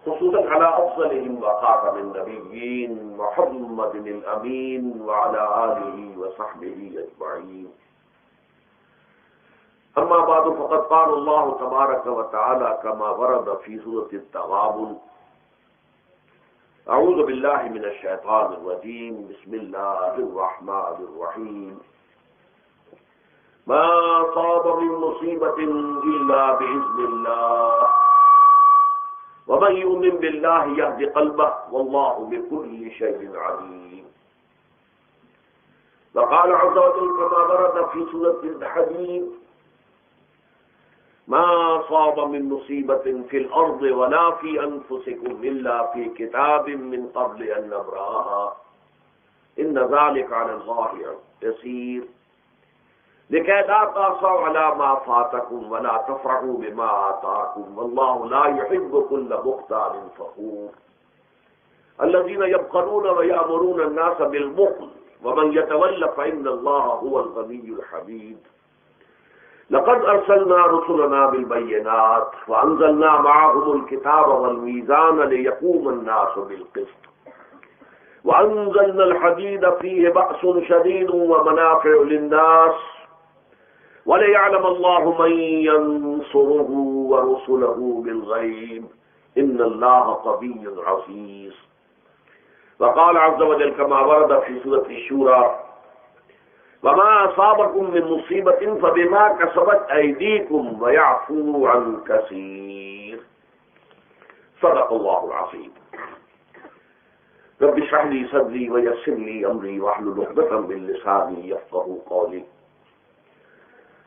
خصوصا على أفضلهم وخاتم النبيين محمد الأمين وعلى آله وصحبه أجمعين. أما بعد فقد قال الله تبارك وتعالى كما ورد في سورة التغابن: أعوذ بالله من الشيطان الرجيم بسم الله الرحمن الرحيم. ما أصاب من مصيبة إلا بإذن الله ومن يؤمن بالله يهد قلبه والله بكل شيء عليم. وقال عز وجل كما ورد في سورة الحديد: ما أصاب من مصيبة في الأرض ولا في أنفسكم إلا في كتاب من قبل أن نبرأها إن ذلك على الله يسير لكي لا تأسوا على ما فاتكم ولا تفرحوا بما آتاكم والله لا يحب كل مختال فخور الذين يبخلون ويأمرون الناس بالبخل ومن يتول فإن الله هو الغني الحميد. لقد أرسلنا رسلنا بالبينات وأنزلنا معهم الكتاب والميزان ليقوم الناس بالقسط وأنزلنا الحديد فيه بأس شديد ومنافع للناس وليعلم الله من ينصره ورسله بالغيب إن الله قوي عزيز. وقال عز وجل كما ورد في سورة الشورى: وما أصابكم من مصيبة فبما كسبت أيديكم ويعفو عن كثير. صدق الله العظيم. رب اشرح لي صدري ويسر لي أمري واحلل عقدة من لساني يفقهوا قولي.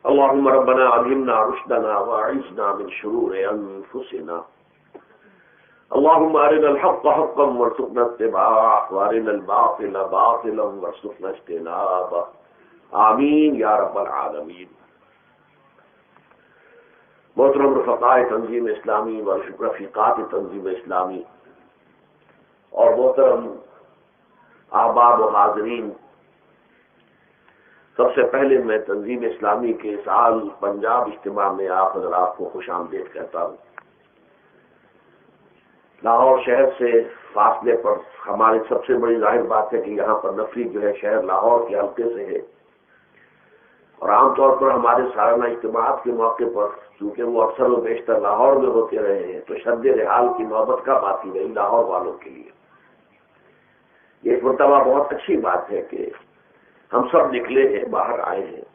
اللهم ربنا علمنا رشدنا واعذنا من شرور أنفسنا. اللهم أرنا الحق حقا وارزقنا اتباعه وأرنا الباطل باطلا وارزقنا اجتنابه آمین یا رب العالمین. محترم رفقائے تنظیم اسلامی و رفیقات تنظیم اسلامی اور محترم احباب و حاضرین، سب سے پہلے میں تنظیم اسلامی کے سال پنجاب اجتماع میں آپ حضرات کو خوش آمدید کہتا ہوں. لاہور شہر سے فاصلے پر ہماری سب سے بڑی ظاہر بات ہے کہ یہاں پر نفری جو ہے شہر لاہور کے حلقے سے ہے، اور عام طور پر ہمارے سالانہ اجتماعات کے موقع پر چونکہ وہ اکثر و بیشتر لاہور میں ہوتے رہے ہیں تو شد رحال کی نوبت کا باقی رہی لاہور والوں کے لیے. یہ ایک مرتبہ بہت اچھی بات ہے کہ ہم سب نکلے ہیں، باہر آئے ہیں.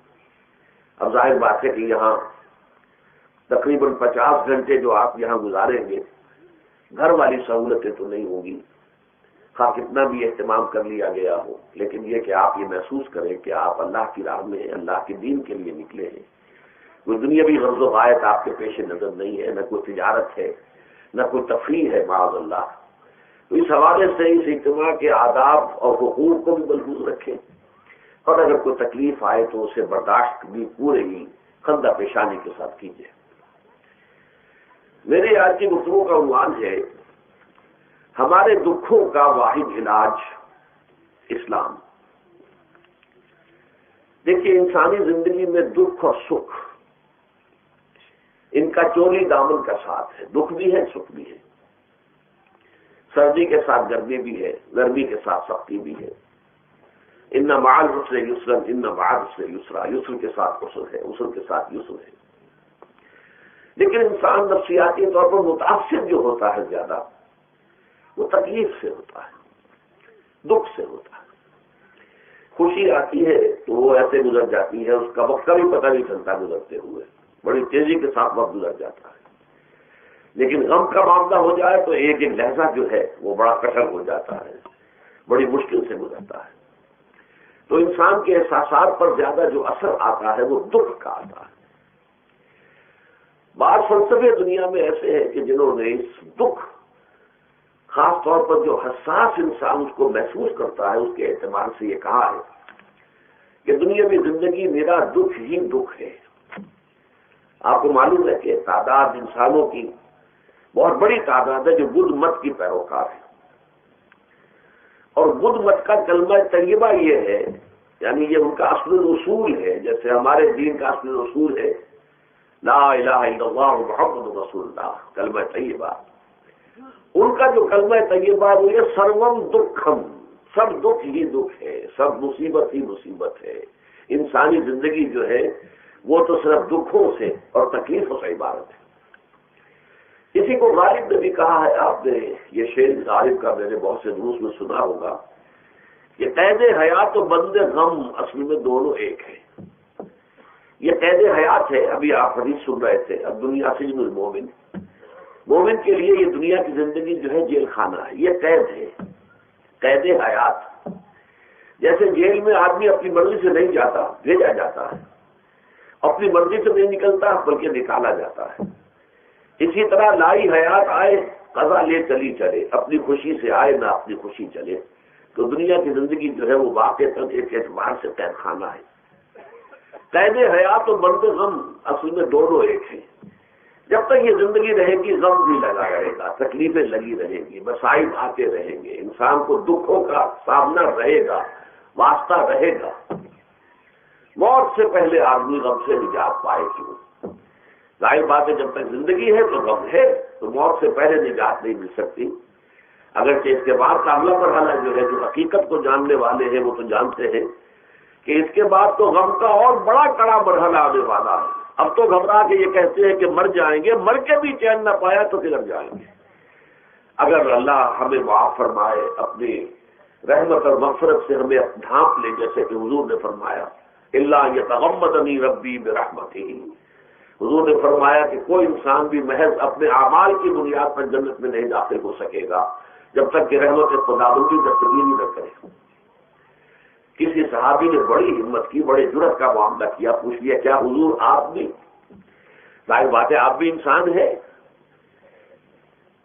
اب ظاہر بات ہے کہ یہاں تقریباً 50 گھنٹے جو آپ یہاں گزاریں گے، گھر والی سہولتیں تو نہیں ہوں گی، خواہ کتنا بھی اہتمام کر لیا گیا ہو، لیکن یہ کہ آپ یہ محسوس کریں کہ آپ اللہ کی راہ میں اللہ کے دین کے لیے نکلے ہیں. کوئی دنیاوی غرض و غایت آپ کے پیش نظر نہیں ہے، نہ کوئی تجارت ہے، نہ کوئی تفریح ہے معاذ اللہ. تو اس حوالے سے اس اجتماع کے آداب اور حقوق کو بھی ملحوظ رکھیں، اور اگر کوئی تکلیف آئے تو اسے برداشت بھی پورے ہی خندہ پیشانی کے ساتھ کیجیے. میرے آج کی گفتگو کا عنوان ہے: ہمارے دکھوں کا واحد علاج اسلام. دیکھیے، انسانی زندگی میں دکھ اور سکھ ان کا چولی دامن کا ساتھ ہے. دکھ بھی ہے، سکھ بھی ہے. سردی کے ساتھ گرمی بھی ہے، گرمی کے ساتھ سختی بھی ہے. ان مع العسر یسرا ان مع العسر یسرا. یسر کے ساتھ عسر ہے، عسر کے ساتھ یسر ہے. لیکن انسان نفسیاتی طور پر متاثر جو ہوتا ہے زیادہ، وہ تکلیف سے ہوتا ہے، دکھ سے ہوتا ہے. خوشی آتی ہے تو وہ ایسے گزر جاتی ہے، اس کا وقت کا بھی پتہ نہیں چلتا گزرتے ہوئے، بڑی تیزی کے ساتھ وقت گزر جاتا ہے. لیکن غم کا معاملہ ہو جائے تو ایک ایک لہجہ جو ہے وہ بڑا کٹر ہو جاتا ہے، بڑی مشکل سے گزرتا ہے. تو انسان کے احساسات پر زیادہ جو اثر آتا ہے وہ دکھ کا آتا ہے. بعض فلسفے دنیا میں ایسے ہیں کہ جنہوں نے اس دکھ، خاص طور پر جو حساس انسان اس کو محسوس کرتا ہے، اس کے اعتبار سے یہ کہا ہے کہ دنیاوی زندگی میرا دکھ ہی دکھ ہے. آپ کو معلوم ہے کہ تعداد انسانوں کی بہت بڑی تعداد ہے جو بدھ مت کی پیروکار ہے، اور بدھ مت کا کلمہ طیبہ یہ ہے، یعنی یہ ان کا اصل اصول ہے. جیسے ہمارے دین کا اصل اصول ہے لا الہ الا اللہ محمد رسول اللہ، کلمہ طیبہ. ان کا جو کلمہ طیبہ وہ یہ سروم دکھم، سب دکھ ہی دکھ ہے، سب مصیبت ہی مصیبت ہے. انسانی زندگی جو ہے وہ تو صرف دکھوں سے اور تکلیفوں سے عبارت ہے. اسی کو غالب نے بھی کہا ہے، آپ نے یہ شعر غالب کا میں نے بہت سے دروس میں سنا ہوگا، کہ قید حیات و بند غم اصل میں دونوں ایک ہیں. یہ قید حیات ہے، ابھی آپ حدیث سن رہے تھے، اب دنیا سجن المومن، مومن کے لیے یہ دنیا کی زندگی جو ہے جیل خانہ ہے، یہ قید ہے، قید حیات. جیسے جیل میں آدمی اپنی مرضی سے نہیں جاتا، بھیجا جاتا ہے، اپنی مرضی سے نہیں نکلتا بلکہ نکالا جاتا ہے. اسی طرح لائی حیات آئے قضا لے چلی چلے، اپنی خوشی سے آئے نہ اپنی خوشی چلے. تو دنیا کی زندگی جو ہے وہ واقعتاً ایک اعتبار سے قید خانہ ہے. قید حیات و بند غم اصل میں دونوں ایک ہیں. جب تک یہ زندگی رہے گی غم بھی لگا رہے گا، تکلیفیں لگی رہیں گی، مسائل آتے رہیں گے، انسان کو دکھوں کا سامنا رہے گا، واسطہ رہے گا. موت سے پہلے آدمی غم سے نجات پائے کیوں؟ ظاہر بات ہے جب تک زندگی ہے تو غم ہے، تو موت سے پہلے نجات نہیں مل سکتی. اگرچہ اس کے بعد کا اگلا مرحلہ جو ہے، جو حقیقت کو جاننے والے ہیں وہ تو جانتے ہیں کہ اس کے بعد تو غم کا اور بڑا کڑا مرحلہ آنے والا ہے. اب تو گھبرا کے یہ کہتے ہیں کہ مر جائیں گے، مر کے بھی چین نہ پایا تو کدھر جائیں گے. اگر اللہ ہمیں معاف فرمائے، اپنی رحمت اور مغفرت سے ہمیں ڈھانپ لے، جیسے کہ حضور نے فرمایا الا یتغمدنی ربی برحمتہ، حضور نے فرمایا کہ کوئی انسان بھی محض اپنے اعمال کی بنیاد پر جنت میں نہیں داخل ہو سکے گا جب تک کہ رحمت خداوندی دستگیری نہ کرے. کسی صحابی نے بڑی ہمت کی، بڑے جرأت کا معاملہ کیا، پوچھ لیا کیا حضور آپ بھی؟ ظاہر بات ہے آپ بھی انسان ہیں،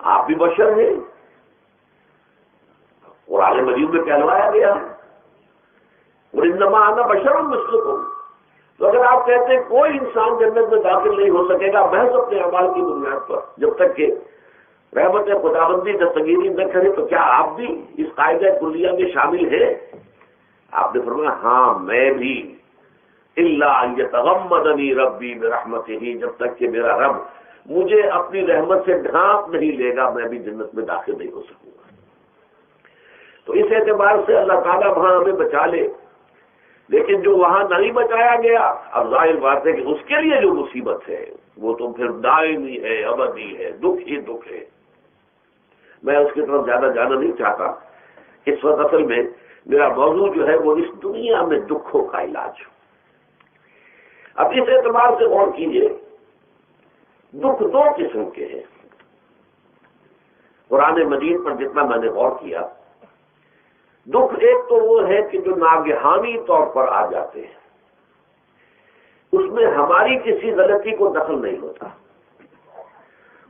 آپ بھی بشر ہیں، قرآن مجید میں کہلوایا گیا وَإِنَّمَا أَنَا بَشَرٌ مِثْلُكُمْ. تو اگر آپ کہتے ہیں کوئی انسان جنت میں داخل نہیں ہو سکے گا محض اپنے اعمال کی بنیاد پر جب تک کہ رحمت خداوندی دستگیری نہ کرے، تو کیا آپ بھی اس قاعدہ کلیہ میں شامل ہیں؟ آپ نے فرمایا ہاں میں بھی، الا ان یتغمدنی ربی برحمتہ، جب تک کہ میرا رب مجھے اپنی رحمت سے ڈھانپ نہیں لے گا میں بھی جنت میں داخل نہیں ہو سکوں گا. تو اس اعتبار سے اللہ تعالیٰ وہاں ہمیں بچا لے. لیکن جو وہاں نہیں بچایا گیا، اب ظاہر بات ہے کہ اس کے لیے جو مصیبت ہے وہ تو پھر دائمی ہے، ابدی ہے، دکھ ہی دکھ ہے. میں اس کی طرف زیادہ جانا نہیں چاہتا. اس وقت اصل میں میرا موضوع جو ہے وہ اس دنیا میں دکھوں کا علاج. اب اس اعتبار سے غور کیجئے، دکھ دو قسم کے ہیں. قرآن مجید پر جتنا میں نے غور کیا، دکھ ایک تو وہ ہے کہ جو ناگہانی طور پر آ جاتے ہیں، اس میں ہماری کسی غلطی کو دخل نہیں ہوتا.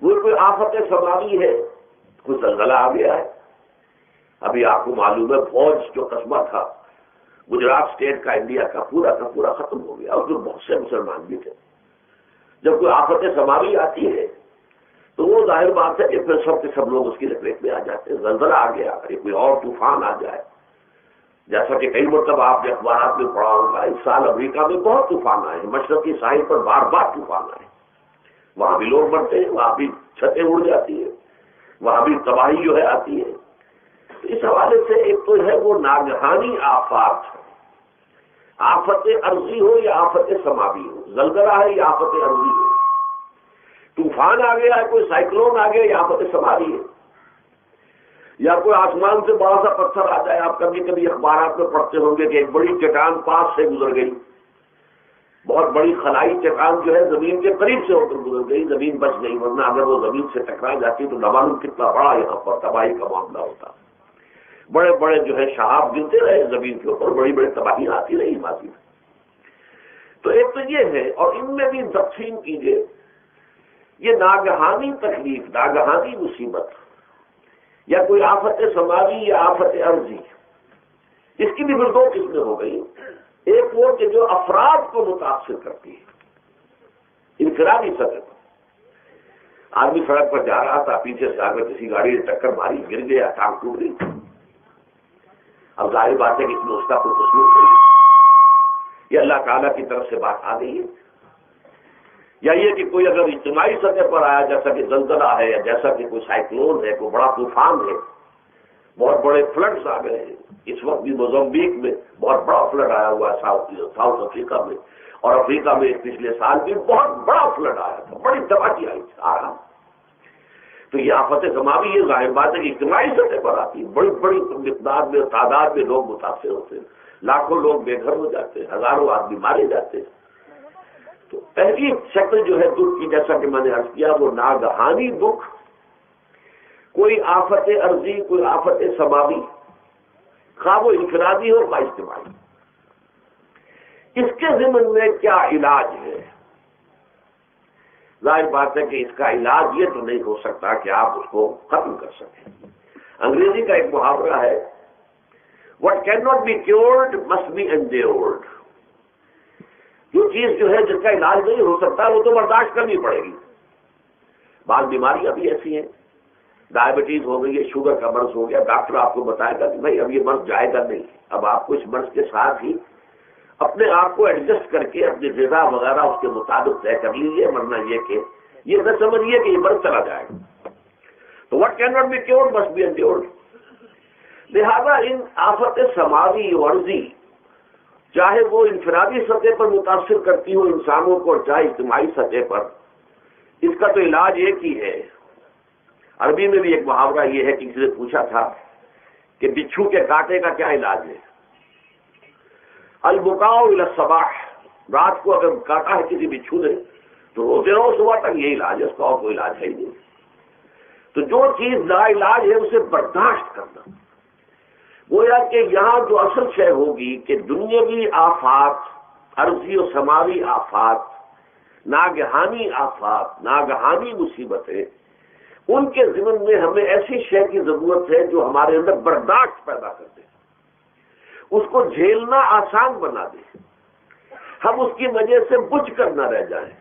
وہ کوئی آفت سماوی ہے، کوئی زلزلہ آ گیا ہے. ابھی آپ کو معلوم ہے فوج جو قصبہ تھا گجرات اسٹیٹ کا انڈیا کا پورا ختم ہو گیا، اور جو بہت سے مسلمان بھی تھے. جب کوئی آفت سماوی آتی ہے تو وہ ظاہر بات ہے کہ پھر سب کے سب لوگ اس کی لپیٹ میں آ جاتے ہیں. زلزلہ آ گیا، کوئی اور طوفان آ جائے، جیسا کہ کئی مرتبہ آپ نے اخبارات میں پڑھا ہوگا اس سال امریکہ میں بہت طوفان آئے ہیں، مشرقی ساحل پر بار بار طوفان آئے، وہاں بھی لوگ مرتے ہیں، وہاں بھی چھتیں اڑ جاتی ہیں، وہاں بھی تباہی جو ہے آتی ہے. تو اس حوالے سے ایک تو ہے وہ ناگہانی آفات، آفت ارضی ہو یا آفت سماوی ہو، زلزلہ ہے یا آفت ارضی ہو، طوفان آ گیا ہے، کوئی سائیکلون آ گیا یا آفت سماوی ہے، یا کوئی آسمان سے بڑا سا پتھر آ جائے. آپ کبھی کبھی اخبارات میں پڑھتے ہوں گے کہ ایک بڑی چٹان پاس سے گزر گئی، بہت بڑی خلائی چٹان جو ہے زمین کے قریب سے ہو کر گزر گئی، زمین بچ گئی، ورنہ اگر وہ زمین سے ٹکرا جاتی تو نہ معلوم کتنا بڑا یہاں پر تباہی کا معاملہ ہوتا. بڑے بڑے جو ہے شہاب گرتے رہے زمین کے اوپر، بڑی بڑی تباہیاں آتی رہی ماضی میں. تو ایک تو یہ ہے، اور ان میں بھی تقسیم کیجئے یہ ناگہانی تکلیف، ناگہانی مصیبت، یا کوئی آفت سماوی یا آفت ارضی، اس کی بھی پھر دو قسمیں ہو گئی. ایک وہ کہ جو افراد کو متاثر کرتی ہے، انفرادی سطح پر. آدمی سڑک پر جا رہا تھا، پیچھے سے آ کر کسی گاڑی نے ٹکر ماری، گر گیا، ٹانگ ٹوٹ گئی. اب ظاہر بات ہے کہ اس میں اس کا کوئی قصور نہیں، یہ اللہ تعالیٰ کی طرف سے بات آ گئی ہے. یا یہ کہ کوئی اگر اجتماعی سطح پر آیا، جیسا کہ زلزلہ ہے یا جیسا کہ کوئی سائیکلون ہے، کوئی بڑا طوفان ہے، بہت بڑے فلڈز آ گئے ہیں. اس وقت بھی موزمبیق میں بہت بڑا فلڈ آیا ہوا ہے، ساؤتھ افریقہ میں، اور افریقہ میں پچھلے سال بھی بہت بڑا فلڈ آیا تھا، بڑی تباہی آئی تھی آ رہا. تو یہ آفت سماوی یہ ظاہر بات ہے کہ اجتماعی سطح پر آتی ہے، بڑی بڑی مقدار میں تعداد میں لوگ متاثر ہوتے ہیں، لاکھوں لوگ بے گھر ہو جاتے ہیں، ہزاروں آدمی مارے جاتے ہیں. تو پہلی شکل جو ہے دکھ کی، جیسا کہ میں نے عرض کیا، وہ ناگہانی دکھ، کوئی آفت عرضی، کوئی آفت سماوی، خواہ وہ انفرادی ہو یا اجتماعی. اس کے ضمن میں کیا علاج ہے؟ ظاہر بات ہے کہ اس کا علاج یہ تو نہیں ہو سکتا کہ آپ اس کو ختم کر سکیں. انگریزی کا ایک محاورہ ہے، what cannot be cured must be endured. جو چیز جو ہے جس کا علاج نہیں ہو سکتا وہ تو برداشت کرنی پڑے گی. بعض بیماریاں بھی ایسی ہیں، ڈائبٹیز ہو گئی ہے، شوگر کا مرض ہو گیا، ڈاکٹر آپ کو بتائے گا کہ بھائی اب یہ مرض جائے گا نہیں، اب آپ کو اس مرض کے ساتھ ہی اپنے آپ کو ایڈجسٹ کر کے اپنی غذا وغیرہ اس کے مطابق طے کر لیجیے، ورنہ یہ کہ یہ نہ سمجھیے کہ یہ مرض چلا جائے گا. تو what cannot be cured must be endured. لہذا ان آفت سماوی عرضی، چاہے وہ انفرادی سطح پر متاثر کرتی ہو انسانوں کو، چاہے اجتماعی سطح پر، اس کا تو علاج ایک ہی ہے. عربی میں بھی ایک محاورہ یہ ہے کہ کسی نے پوچھا تھا کہ بچھو کے کاٹے کا کیا علاج ہے؟ البکاء الی الصباح، رات کو اگر کاٹا ہے کسی بچھو نے تو روتے رہو صبح تک، یہ علاج ہے، اس کا اور کوئی علاج ہے ہی نہیں. تو جو چیز لا علاج ہے اسے برداشت کرنا. گویا کہ یہاں جو اصل شے ہوگی کہ دنیاوی آفات، عرضی و سماوی آفات، ناگہانی آفات، ناگہانی مصیبتیں، ان کے ضمن میں ہمیں ایسی شے کی ضرورت ہے جو ہمارے اندر برداشت پیدا کر دے، اس کو جھیلنا آسان بنا دے، ہم اس کی وجہ سے بجھ کر نہ رہ جائیں،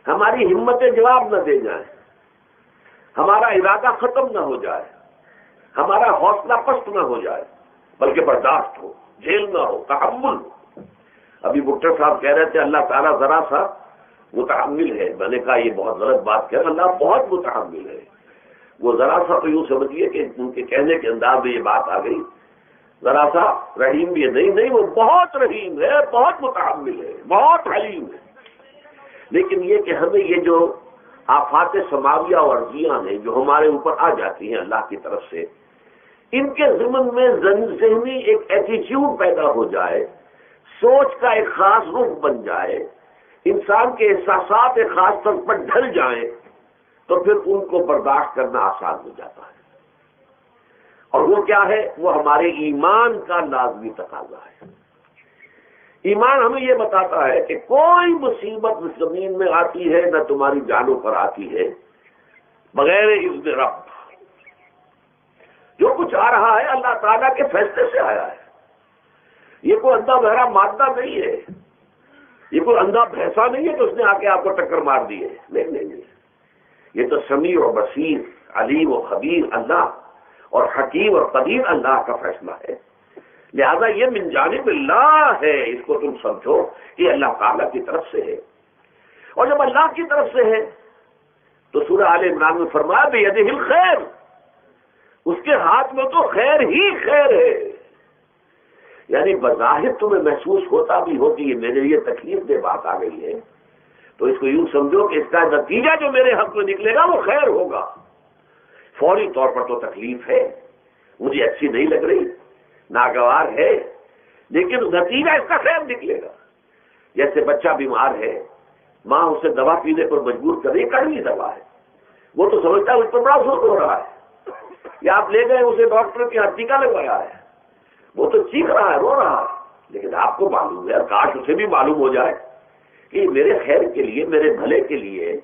ہماری ہمتیں جواب نہ دے جائیں، ہمارا ارادہ ختم نہ ہو جائے، ہمارا حوصلہ پست نہ ہو جائے، بلکہ برداشت ہو، جھیلنا ہو، تحمل ہو. ابھی بکٹر صاحب کہہ رہے تھے اللہ تعالیٰ ذرا سا متحمل ہے. میں نے کہا یہ بہت غلط بات کہہ، اللہ بہت متحمل ہے. وہ ذرا سا تو یوں سمجھیے کہ ان کے کہنے کے انداز میں یہ بات آ گئی، ذرا سا رحیم بھی ہے. نہیں، وہ بہت رحیم ہے، بہت متحمل ہے، بہت حلیم ہے. لیکن یہ کہ ہمیں یہ جو آفات سماویہ اور عرضیاں ہیں جو ہمارے اوپر آ جاتی ہیں اللہ کی طرف سے، ان کے ضمن میں ذہنی ایک ایٹیچیوڈ پیدا ہو جائے، سوچ کا ایک خاص رخ بن جائے، انسان کے احساسات ایک خاص طور پر ڈھل جائیں، تو پھر ان کو برداشت کرنا آسان ہو جاتا ہے. اور وہ کیا ہے؟ وہ ہمارے ایمان کا لازمی تقاضا ہے. ایمان ہمیں یہ بتاتا ہے کہ کوئی مصیبت زمین میں آتی ہے نہ تمہاری جانوں پر آتی ہے بغیر اذن رب. جو کچھ آ رہا ہے اللہ تعالیٰ کے فیصلے سے آیا ہے. یہ کوئی اندھا بہرا مادہ نہیں ہے، یہ کوئی اندھا بھینسا نہیں ہے تو اس نے آ کے آپ کو ٹکر مار دی ہے. نہیں، یہ تو سمیع و بصیر، علیم و خبیر اللہ اور حکیم اور قدیر اللہ کا فیصلہ ہے. لہذا یہ من جانب اللہ ہے، اس کو تم سمجھو کہ اللہ تعالیٰ کی طرف سے ہے. اور جب اللہ کی طرف سے ہے تو سورہ آل عمران میں فرمایا بیدہ الخیر، اس کے ہاتھ میں تو خیر ہی خیر ہے. یعنی بظاہر تمہیں محسوس ہوتا بھی ہو کہ یہ میرے لیے تکلیف دہ بات آ گئی ہے، تو اس کو یوں سمجھو کہ اس کا نتیجہ جو میرے حق میں نکلے گا وہ خیر ہوگا. فوری طور پر تو تکلیف ہے، مجھے اچھی نہیں لگ رہی، ناگوار ہے، لیکن نتیجہ اس کا خیر نکلے گا. جیسے بچہ بیمار ہے، ماں اسے دوا پینے پر مجبور کر رہی، کڑوی دوا ہے، وہ تو سمجھتا ہے اس پر بڑا سوچ ہو رہا ہے. یا آپ لے گئے اسے ڈاکٹر کے یہاں ٹیکا لگوایا ہے، وہ تو چیخ رہا ہے، رو رہا ہے، لیکن آپ کو معلوم ہے، کاش اسے بھی معلوم ہو جائے کہ میرے خیر کے لیے، میرے بھلے کے لیے.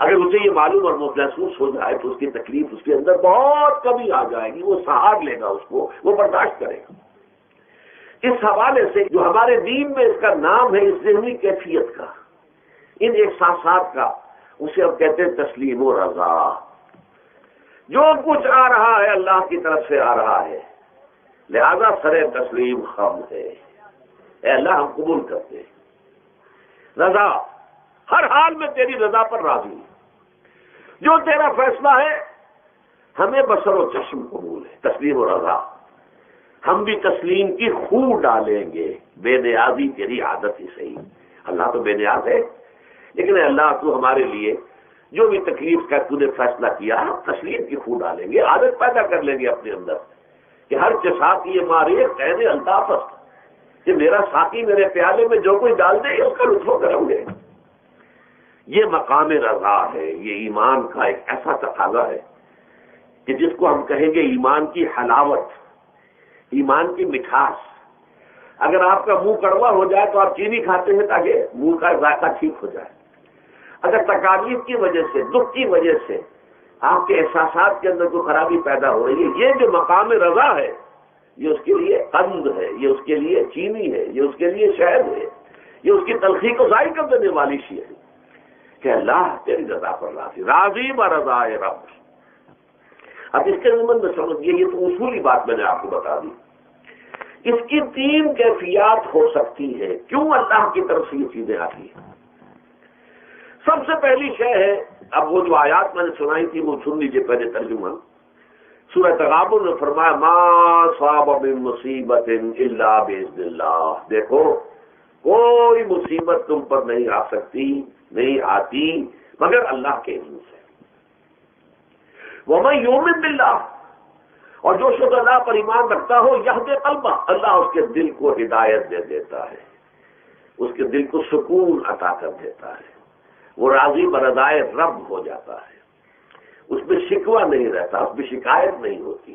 اگر اسے یہ معلوم اور محسوس ہو جائے تو اس کی تکلیف اس کے اندر بہت کمی آ جائے گی، وہ سہار لے گا اس کو، وہ برداشت کرے گا. اس حوالے سے جو ہمارے دین میں اس کا نام ہے، اس ذہنی کیفیت کا، ان احساسات کا، اسے اب کہتے ہیں تسلیم و رضا. جو کچھ آ رہا ہے اللہ کی طرف سے آ رہا ہے، لہذا سر تسلیم خم ہے. اے اللہ ہم قبول کرتے ہیں. رضا، ہر حال میں تیری رضا پر راضی ہوں، جو تیرا فیصلہ ہے ہمیں بصر و چشم قبول ہے، تسلیم و رضا، ہم بھی تسلیم کی خو ڈالیں گے، بے نیازی تیری عادت ہی صحیح، اللہ تو بے نیاز ہے، لیکن اے اللہ تو ہمارے لیے جو بھی تکلیف کا تو نے فیصلہ کیا ہم تسلیم کی خو ڈالیں گے، عادت پیدا کر لیں گے اپنے اندر کہ ہر چساتی یہ مارے قید الطافت، کہ میرا ساتھی میرے پیالے میں جو کوئی ڈال دے اس کا لطف و کرم لے۔ یہ مقام رضا ہے، یہ ایمان کا ایک ایسا تقاضا ہے کہ جس کو ہم کہیں گے ایمان کی حلاوت، ایمان کی مٹھاس۔ اگر آپ کا منہ کڑوا ہو جائے تو آپ چینی کھاتے ہیں تاکہ منہ کا ذائقہ ٹھیک ہو جائے۔ اگر تکالیف کی وجہ سے، دکھ کی وجہ سے آپ کے احساسات کے اندر کوئی خرابی پیدا ہو رہی ہے، یہ جو مقام رضا ہے یہ اس کے لیے قند ہے، یہ اس کے لیے چینی ہے، یہ اس کے لیے شہد ہے، یہ اس کی تلخی کو ظاہر کر دینے والی شیء ہے کہ اللہ تیری رضا پر راضی، راضی برضا رب۔ اب اس کے ضمن میں سمجھیے، یہ تو اصولی بات میں نے آپ کو بتا دی، اس کی 3 کیفیات ہو سکتی ہے کیوں اللہ کی طرف سے یہ چیزیں آتی ہیں۔ سب سے پہلی شے ہے، اب وہ جو آیات میں نے سنائی تھی وہ سن لیجیے پہلے ترجمہ۔ سورہ تغابن میں فرمایا ما صاب من مصیبت الا باذن اللہ، دیکھو کوئی مصیبت تم پر نہیں آ سکتی، نہیں آتی مگر اللہ کے اذن سے۔ ومن یؤمن باللہ، اور جو شخص اللہ پر ایمان رکھتا ہو یہدی قلبہ، اللہ اس کے دل کو ہدایت دے دیتا ہے، اس کے دل کو سکون عطا کر دیتا ہے، وہ راضی برضائے رب ہو جاتا ہے، اس میں شکوہ نہیں رہتا، اس میں شکایت نہیں ہوتی،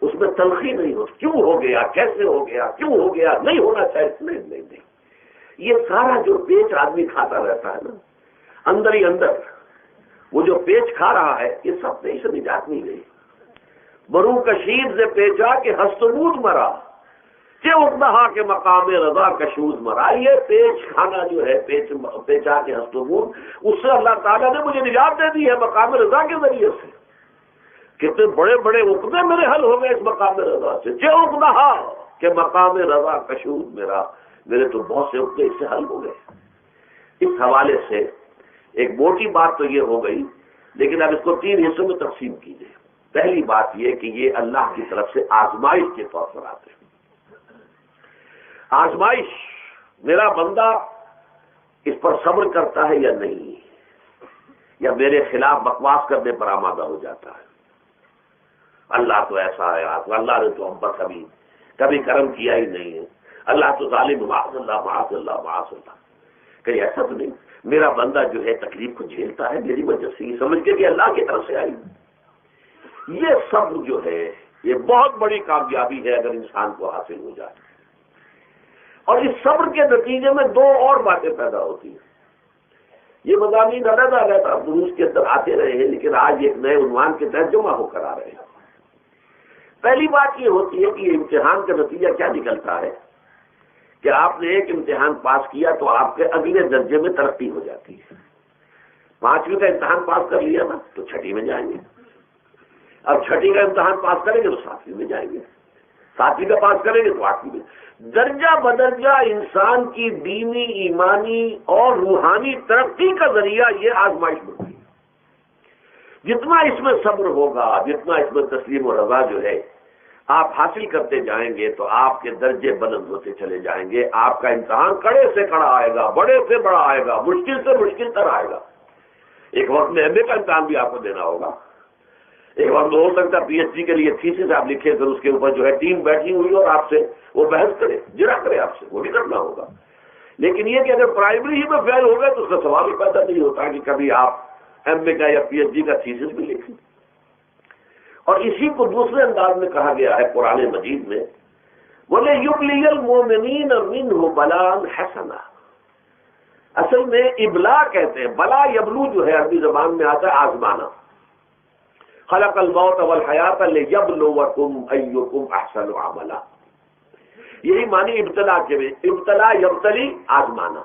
اس میں تلخی نہیں ہوتی، کیوں ہو گیا، کیسے ہو گیا، کیوں ہو گیا، نہیں ہونا چاہیے، نہیں۔ یہ سارا جو پیچ آدمی کھاتا رہتا ہے نا اندر ہی اندر، وہ جو پیچ کھا رہا ہے یہ سب سے اسے نجات نہیں گئی۔ برو کشید سے پیچا کہ ہستمود مرا، کہ اقدہا کے مقام رضا کشود مرا۔ یہ پیچ کھانا جو ہے، پیچا کے ہستمود، اس سے اللہ تعالیٰ نے مجھے نجات دے دی ہے مقام رضا کے ذریعے سے۔ کتنے بڑے بڑے عقدے میرے حل ہو گئے اس مقام رضا سے، کہ اقدہا کے مقام رضا کشود میرا، میرے تو بہت سے عقدے اس سے حل ہو گئے۔ اس حوالے سے ایک موٹی بات تو یہ ہو گئی، لیکن اب اس کو 3 حصوں میں تقسیم کیجیے۔ پہلی بات یہ کہ یہ اللہ کی طرف سے آزمائش کے طور پر آتے ہیں۔ آزمائش، میرا بندہ اس پر صبر کرتا ہے یا نہیں، یا میرے خلاف بکواس کرنے پر آمادہ ہو جاتا ہے۔ اللہ تو ایسا ہے، اللہ نے تو ہم پر کبھی کرم کیا ہی نہیں ہے، اللہ تو ظالم، معاذ اللہ معاذ اللہ معاذ اللہ۔ کہیں ایسا تو نہیں، میرا بندہ جو ہے تکلیف کو جھیلتا ہے میری وجہ سے، یہ سمجھ کے کہ اللہ کی طرف سے آئی۔ یہ صبر جو ہے یہ بہت بڑی کامیابی ہے اگر انسان کو حاصل ہو جائے۔ اور اس صبر کے نتیجے میں 2 اور باتیں پیدا ہوتی ہیں۔ یہ مضامین علیحدہ علیحدہ دروس کے اندر آتے رہے ہیں، لیکن آج ایک نئے عنوان کے تحت جمع ہو کر آ رہے ہیں۔ پہلی بات یہ ہوتی ہے کہ یہ امتحان کا نتیجہ کیا نکلتا ہے کہ آپ نے ایک امتحان پاس کیا تو آپ کے اگلے درجے میں ترقی ہو جاتی ہے۔ 5ویں کا امتحان پاس کر لیا نا تو 6ٹھی میں جائیں گے، اب 6ٹھی کا امتحان پاس کریں گے تو 7ویں میں جائیں گے، 7ویں کا پاس کریں گے تو 8ویں میں۔ درجہ بدرجہ انسان کی دینی، ایمانی اور روحانی ترقی کا ذریعہ یہ آزمائش بنتی ہے۔ جتنا اس میں صبر ہوگا، جتنا اس میں تسلیم و رضا جو ہے آپ حاصل کرتے جائیں گے تو آپ کے درجے بلند ہوتے چلے جائیں گے۔ آپ کا امتحان کڑے سے کڑا آئے گا، بڑے سے بڑا آئے گا، مشکل سے مشکل تر آئے گا۔ ایک وقت میں ایم اے کا امتحان بھی آپ کو دینا ہوگا، ایک وقت ہو سکتا ہے پی ایچ ڈی کے لیے تھیسس آپ لکھے، پھر اس کے اوپر جو ہے ٹیم بیٹھی ہوئی اور آپ سے وہ بحث کرے، جرا کرے آپ سے، وہ بھی کرنا ہوگا۔ لیکن یہ کہ اگر پرائمری ہی میں فیل ہو گئے تو اس کا سوال ہی پیدا نہیں ہوتا کہ کبھی آپ ایم اے کا یا پی ایچ ڈی کا تھیسس بھی لکھیں۔ اور اسی کو دوسرے انداز میں کہا گیا ہے قرآن مجید میں، وَلِيُبْلِيَ الْمُؤْمِنِينَ مِنْهُ بَلَاءً حَسَنًا۔ اصل میں ابلا کہتے ہیں، بلا یبلو جو ہے عربی زبان میں آتا ہے آزمانا۔ خلق الموت والحیات لیبلوکم ایکم احسن عملا، یہی معنی ابتلا کے میں، ابتلا یبتلی آزمانا۔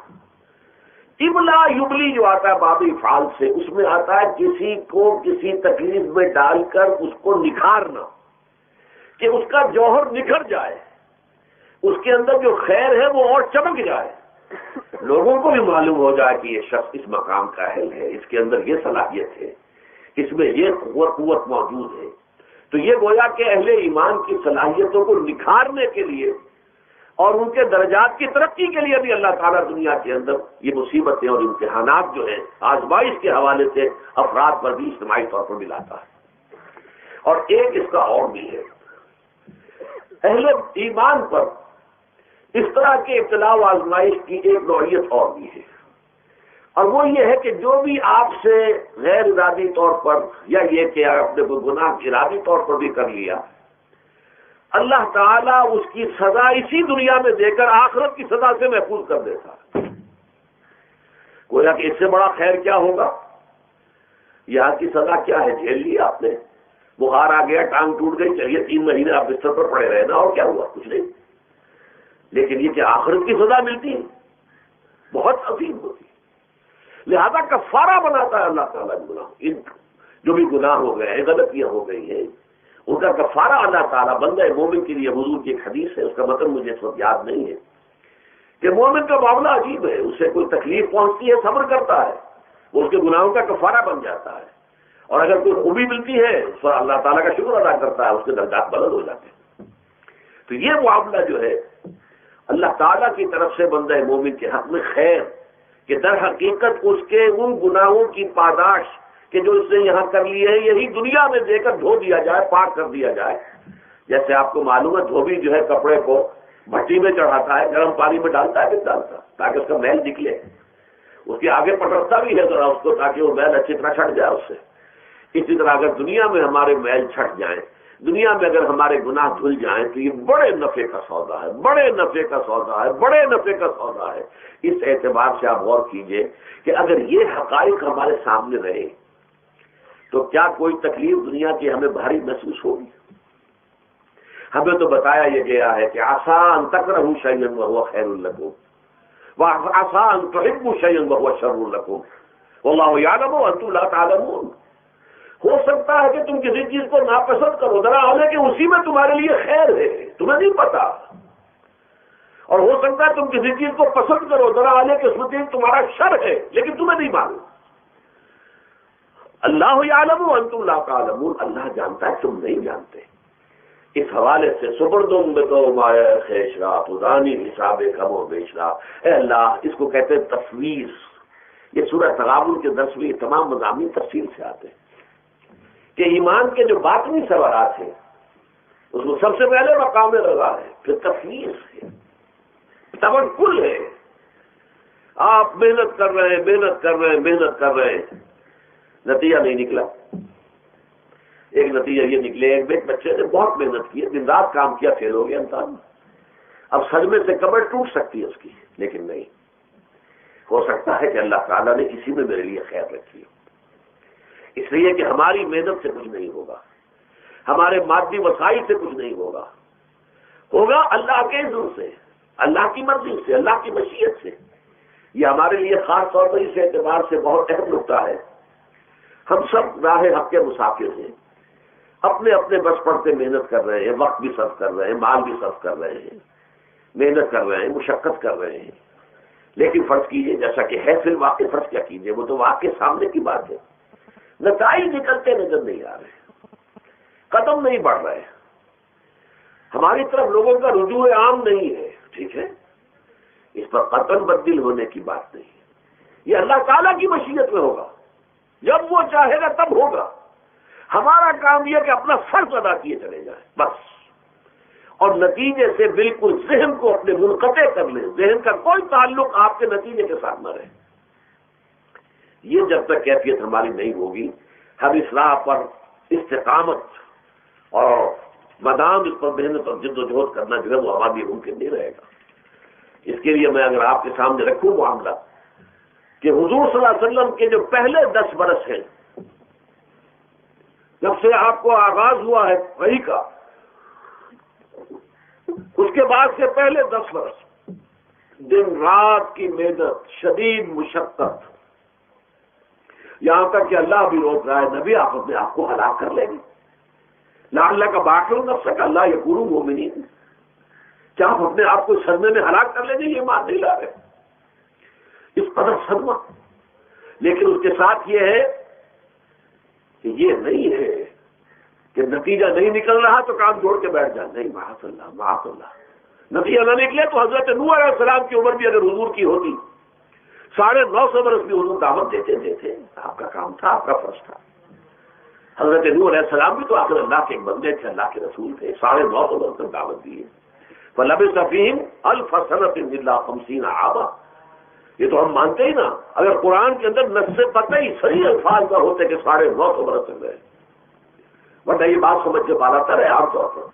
ابلا یبلی جو آتا ہے باب افعال سے، اس میں آتا ہے کسی کو کسی تکلیف میں ڈال کر اس کو نکھارنا، کہ اس کا جوہر نکھر جائے، اس کے اندر جو خیر ہے وہ اور چمک جائے، لوگوں کو بھی معلوم ہو جائے کہ یہ شخص اس مقام کا اہل ہے، اس کے اندر یہ صلاحیت ہے، اس میں یہ قوت موجود ہے، تو یہ گویا کہ اہل ایمان کی صلاحیتوں کو نکھارنے کے لیے اور ان کے درجات کی ترقی کے لیے بھی اللہ تعالیٰ دنیا کے اندر یہ مصیبتیں اور امتحانات جو ہیں آزمائش کے حوالے سے افراد پر بھی اجتماعی طور پر بھی لاتا ہے۔ اور ایک اس کا اور بھی ہے، اہل ایمان پر اس طرح کے ابتلاء و آزمائش کی ایک نوعیت اور بھی ہے، اور وہ یہ ہے کہ جو بھی آپ سے غیر ارادی طور پر یا یہ کہ آپ نے کوئی گناہ ارادی طور پر بھی کر لیا، اللہ تعالیٰ اس کی سزا اسی دنیا میں دے کر آخرت کی سزا سے محفوظ کر دیتا۔ گویا کہ اس سے بڑا خیر کیا ہوگا؟ یہاں کی سزا کیا ہے؟ جھیل لی آپ نے، بخار آ گیا، ٹانگ ٹوٹ گئی، چلیے 3 مہینے آپ بستر پر پڑے رہے نا، اور کیا ہوا؟ کچھ نہیں۔ لیکن یہ کہ آخرت کی سزا ملتی ہے بہت عظیم ہوتی ہے، لہذا کفارہ بناتا ہے اللہ تعالیٰ گناہ، ان جو بھی گناہ ہو گئے ہیں، غلطیاں ہو گئی ہیں، ان کا کفارہ اللہ تعالیٰ بندہ مومن کے لیے۔ حضور کی ایک حدیث ہے، اس کا مطلب مجھے اس وقت یاد نہیں ہے، کہ مومن کا معاملہ عجیب ہے، اسے کوئی تکلیف پہنچتی ہے صبر کرتا ہے، وہ اس کے گناہوں کا کفارہ بن جاتا ہے، اور اگر کوئی خوبی ملتی ہے اس پر اللہ تعالیٰ کا شکر ادا کرتا ہے، اس کے درجات بلند ہو جاتے ہیں۔ تو یہ معاملہ جو ہے اللہ تعالیٰ کی طرف سے بندہ مومن کے حق میں خیر کہ در حقیقت اس کے ان گناہوں کی پاداش کہ جو اس نے یہاں کر لیے ہیں یہی دنیا میں دے کر دھو دیا جائے، پاک کر دیا جائے۔ جیسے آپ کو معلوم ہے دھوبی جو ہے کپڑے کو بھٹی میں چڑھاتا ہے، گرم پانی میں ڈالتا ہے، پھر ڈالتا تاکہ اس کا میل نکلے، اس کے آگے پٹرتا بھی ہے ذرا اس کو تاکہ وہ میل اچھی طرح چھٹ جائے اس سے۔ اسی طرح اگر دنیا میں ہمارے میل چھٹ جائیں، دنیا میں اگر ہمارے گناہ دھل جائیں تو یہ بڑے نفع کا سودا ہے، بڑے نفع کا سودا ہے، بڑے نفع کا سودا ہے۔ اس اعتبار سے آپ غور کیجئے کہ اگر یہ حقائق ہمارے سامنے رہے تو کیا کوئی تکلیف دنیا کی ہمیں بھاری محسوس ہوگی؟ ہمیں تو بتایا یہ گیا ہے کہ عسیٰ ان تکرہوا شیئا وہو خیر لکم وعسیٰ ان تحبوا شیئا وہو شر لکم واللہ یعلم وانتم لا تعلمون۔ ہو سکتا ہے کہ تم کسی چیز کو ناپسند کرو، ذرا حالانکہ اسی میں تمہارے لیے خیر ہے، تمہیں نہیں پتا، اور ہو سکتا ہے تم کسی چیز کو پسند کرو، ذرا حالانکہ اس میں تمہارا شر ہے لیکن تمہیں نہیں معلوم۔ اللہ یعلم وانتم لا تعلمون، اللہ جانتا ہے تم نہیں جانتے۔ اس حوالے سے سبردم بتو مایا خیشرا پرانی حساب کم و بیشرا، اے اللہ، اس کو کہتے ہیں تفویض۔ یہ سورہ تغابن کے 10ویں تمام مضامین تفصیل سے آتے ہیں کہ ایمان کے جو باطنی سوالات ہیں اس میں سب سے پہلے مقام رضا ہے، پھر تفویض ہے، توکل ہے۔ آپ محنت کر رہے ہیں، محنت کر رہے ہیں، محنت کر رہے ہیں، نتیجہ نہیں نکلا۔ ایک نتیجہ یہ نکلے، ایک بچے نے بہت محنت کی، دن رات کام کیا، فیل ہو گیا انسان، اب صدمے سے کمر ٹوٹ سکتی ہے اس کی، لیکن نہیں، ہو سکتا ہے کہ اللہ تعالیٰ نے اسی میں میرے لیے خیر رکھی ہو۔ اس لیے کہ ہماری محنت سے کچھ نہیں ہوگا، ہمارے مادی وسائل سے کچھ نہیں ہوگا، ہوگا اللہ کے اذن سے، اللہ کی مرضی سے، اللہ کی مشیت سے۔ یہ ہمارے لیے خاص طور پر اس اعتبار سے بہت اہم نقطہ ہے، ہم سب راہ حق کے مسافر ہیں، اپنے اپنے بس پڑتے محنت کر رہے ہیں، وقت بھی صرف کر رہے ہیں، مال بھی صرف کر رہے ہیں، محنت کر رہے ہیں، مشقت کر رہے ہیں، لیکن فرض کیجئے جیسا کہ ہے فی الواقع، فرض کیا کیجئے، وہ تو واقع سامنے کی بات ہے، نتائج نکلتے نظر نہیں آ رہے، قدم نہیں بڑھ رہے، ہماری طرف لوگوں کا رجوع عام نہیں ہے، ٹھیک ہے، اس پر قطعاً بدل ہونے کی بات نہیں ہے، یہ اللہ تعالیٰ کی مشیت میں ہوگا، جب وہ چاہے گا تب ہوگا۔ ہمارا کام یہ کہ اپنا فرض ادا کیے چلے جائیں بس، اور نتیجے سے بالکل ذہن کو اپنے منقطع کر لیں، ذہن کا کوئی تعلق آپ کے نتیجے کے ساتھ نہ رہے۔ یہ جب تک کیفیت ہماری نہیں ہوگی، ہم اس راہ پر استقامت اور مدام اس پر محنت اور جد و جہد کرنا جو ہے وہ ہمارے لیے ممکن نہیں رہے گا۔ اس کے لیے میں اگر آپ کے سامنے رکھوں معاملہ کہ حضور صلی اللہ علیہ وسلم کے جو پہلے 10 برس ہیں، جب سے آپ کو آغاز ہوا ہے وحی کا، اس کے بعد سے پہلے 10 برس دن رات کی محنت، شدید مشقت، یہاں تک کہ اللہ بھی روک رہا ہے، نبی آپ اپنے آپ کو ہلاک کر لیں گے، لعلک کا باقی نفسک اللہ یکونوا مؤمنین، کیا آپ اپنے آپ کو صدمے میں ہلاک کر لیں گے؟ یہ مان نہیں لا رہے، قدر صدمہ. لیکن اس کے ساتھ یہ ہے کہ یہ نہیں ہے کہ نتیجہ نہیں نکل رہا تو کام چھوڑ کے بیٹھ جائے. نہیں، معاذ اللہ معاذ اللہ. نتیجہ نہ نکلے تو حضرت نوح علیہ السلام کی عمر بھی اگر حضور کی ہوتی 950 برس بھی حضور دعوت دیتے تھے. آپ کا کام تھا، آپ کا فرض تھا. حضرت نوح علیہ السلام بھی تو آخر اللہ کے ایک بندے تھے، اللہ کے رسول تھے. 950 برس تک دعوت دی ہے. فَلَبِثَ فِيهِمْ أَلْفَ سَنَةٍ إِلَّا 50 عَامًا. یہ تو ہم مانتے ہی نا. اگر قرآن کے اندر نص قطعی صحیح الفاظ کا ہوتے کہ 950 برس تک رہے، ورنہ یہ بات سمجھ کے بالا تر ہے. عام طور پر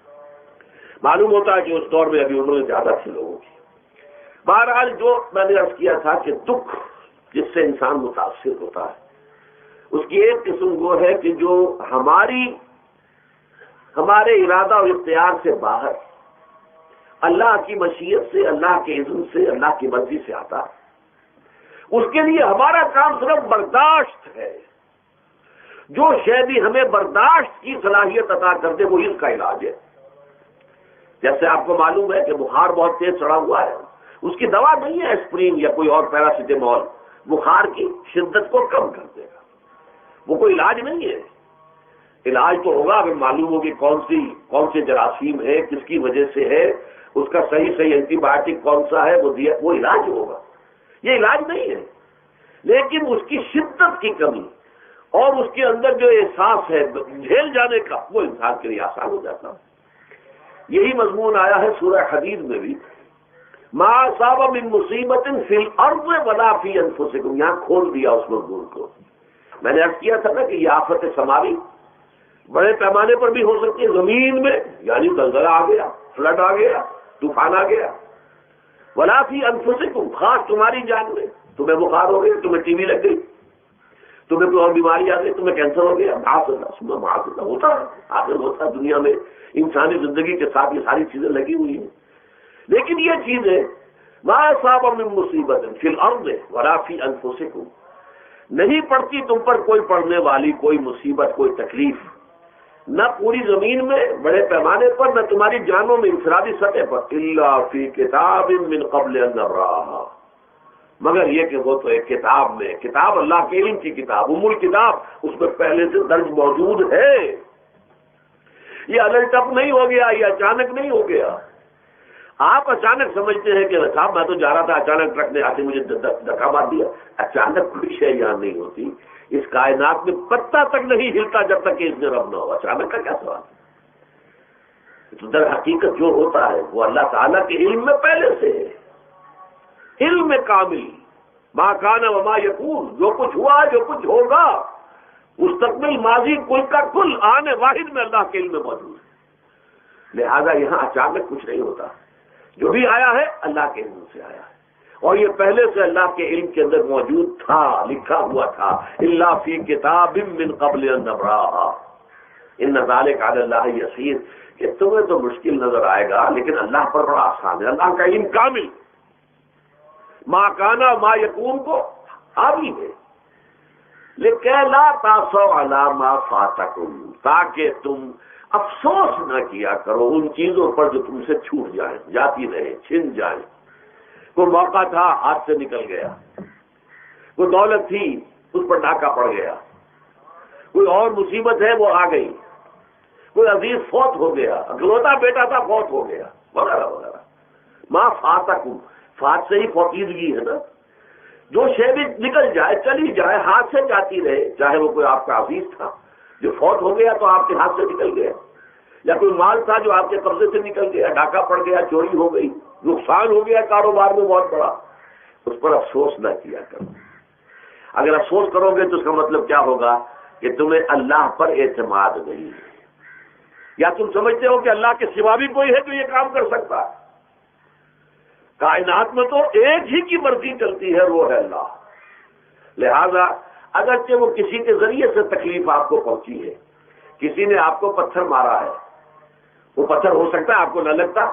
معلوم ہوتا ہے کہ اس دور میں ابھی عمریں زیادہ تھی لوگوں کی. بہرحال جو میں نے عرض کیا تھا کہ دکھ جس سے انسان متاثر ہوتا ہے اس کی ایک قسم وہ ہے کہ جو ہمارے ارادہ اور اختیار سے باہر اللہ کی مشیت سے، اللہ کے اذن سے، اللہ کی مرضی سے آتا ہے. اس کے لیے ہمارا کام صرف برداشت ہے. جو شے بھی ہمیں برداشت کی صلاحیت عطا کر دے وہ اس کا علاج ہے. جیسے آپ کو معلوم ہے کہ بخار بہت تیز چڑھا ہوا ہے، اس کی دوا نہیں ہے اسپرین یا کوئی اور پیراسیٹامول، بخار کی شدت کو کم کر دے گا. وہ کوئی علاج نہیں ہے. علاج تو ہوگا اگر معلوم ہو کہ کون سے جراثیم ہے، کس کی وجہ سے ہے، اس کا صحیح اینٹی بایوٹک کون سا ہے وہ علاج ہوگا. یہ علاج نہیں ہے. لیکن اس کی شدت کی کمی اور اس کے اندر جو احساس ہے جھیل جانے کا، وہ انسان کے لیے آسان ہو جاتا ہے. یہی مضمون آیا ہے سورہ حدید میں بھی. ما اصاب من مصیبت فی الارض ولا فی انفسکم. یہاں کھول دیا اس مضمون کو. میں نے عرض کیا تھا نا کہ یہ آفت سماوی بڑے پیمانے پر بھی ہو سکتی ہے. زمین میں یعنی زلزلہ آ گیا، فلڈ آ گیا، طوفان آ گیا. ولا فی انفسکم، خاص تمہاری جان میں. تمہیں بخار ہو گیا، تمہیں ٹی وی لگ گئی، تمہیں کوئی اور بیماری آ گئی، تمہیں کینسر ہو گیا. معاذ اللہ ہوتا ہے. آخر ہوتا ہے. دنیا میں انسانی زندگی کے ساتھ یہ ساری چیزیں لگی ہوئی ہیں. لیکن یہ چیزیں ما اصاب من مصیبت فی الارض ولا فی انفسکم، نہیں پڑتی تم پر کوئی پڑنے والی کوئی مصیبت، کوئی تکلیف، نہ پوری زمین میں بڑے پیمانے پر، نہ تمہاری جانوں میں انفرادی سطح پر. الا فی کتاب من قبل ان نبرأها، مگر یہ کہ وہ تو ایک کتاب میں، کتاب اللہ کے علم کی کتاب، ام الکتاب، اس میں پہلے سے درج موجود ہے. یہ الٹ اپ نہیں ہو گیا، یہ اچانک نہیں ہو گیا. آپ اچانک سمجھتے ہیں کہ صاحب میں تو جا رہا تھا، اچانک ٹرک نے آ کے مجھے دھکا مار دیا. اچانک کوئی شے یہاں نہیں ہوتی. اس کائنات میں پتہ تک نہیں ہلتا جب تک کہ اس میں رب نہ ہو. اچانک کا کیا سوال ہے؟ تو در حقیقت جو ہوتا ہے وہ اللہ تعالیٰ کے علم میں پہلے سے ہے. علم کامل، ما کان وما یکون، جو کچھ ہوا جو کچھ ہوگا، مستقبل ماضی کل کا کل آنے واحد میں اللہ کے علم میں موجود ہے. لہذا یہاں اچانک کچھ نہیں ہوتا. جو بھی آیا ہے اللہ کے علم سے آیا ہے، اور یہ پہلے سے اللہ کے علم کے اندر موجود تھا، لکھا ہوا تھا. الا فی کتاب من قبل ان نبرأها ان ذلک علی اللہ یسیر. کہ تمہیں تو مشکل نظر آئے گا لیکن اللہ پر بڑا آسان ہے. اللہ کا علم کامل، ما کانا ما یکون کو حاوی ہے. لیکن لا تاسوا علی ما فاتکم، تاکہ تم افسوس نہ کیا کرو ان چیزوں پر جو تم سے چھوٹ جائیں، جاتی رہے، چھن جائیں. کوئی موقع تھا ہاتھ سے نکل گیا، کوئی دولت تھی اس پر ڈاکہ پڑ گیا، کوئی اور مصیبت ہے وہ آ گئی، کوئی عزیز فوت ہو گیا، اکلوتا بیٹا تھا فوت ہو گیا، وغیرہ وغیرہ. ما فاتکم، فات سے ہی فوتیدگی ہے نا. جو شے بھی نکل جائے، چلی جائے، ہاتھ سے جاتی رہے، چاہے وہ کوئی آپ کا عزیز تھا جو فوت ہو گیا تو آپ کے ہاتھ سے نکل گیا، یا کوئی مال تھا جو آپ کے قبضے سے نکل گیا، ڈاکہ پڑ گیا، چوری ہو گئی، نقصان ہو گیا کاروبار میں بہت بڑا، اس پر افسوس نہ کیا کرو. اگر افسوس کرو گے تو اس کا مطلب کیا ہوگا کہ تمہیں اللہ پر اعتماد نہیں ہے، یا تم سمجھتے ہو کہ اللہ کے سوا بھی کوئی ہے جو یہ کام کر سکتا ہے. کائنات میں تو ایک ہی کی مرضی چلتی ہے، وہ ہے اللہ. لہذا اگرچہ وہ کسی کے ذریعے سے تکلیف آپ کو پہنچی ہے، کسی نے آپ کو پتھر مارا ہے، وہ پتھر ہو سکتا ہے آپ کو نہ لگتا،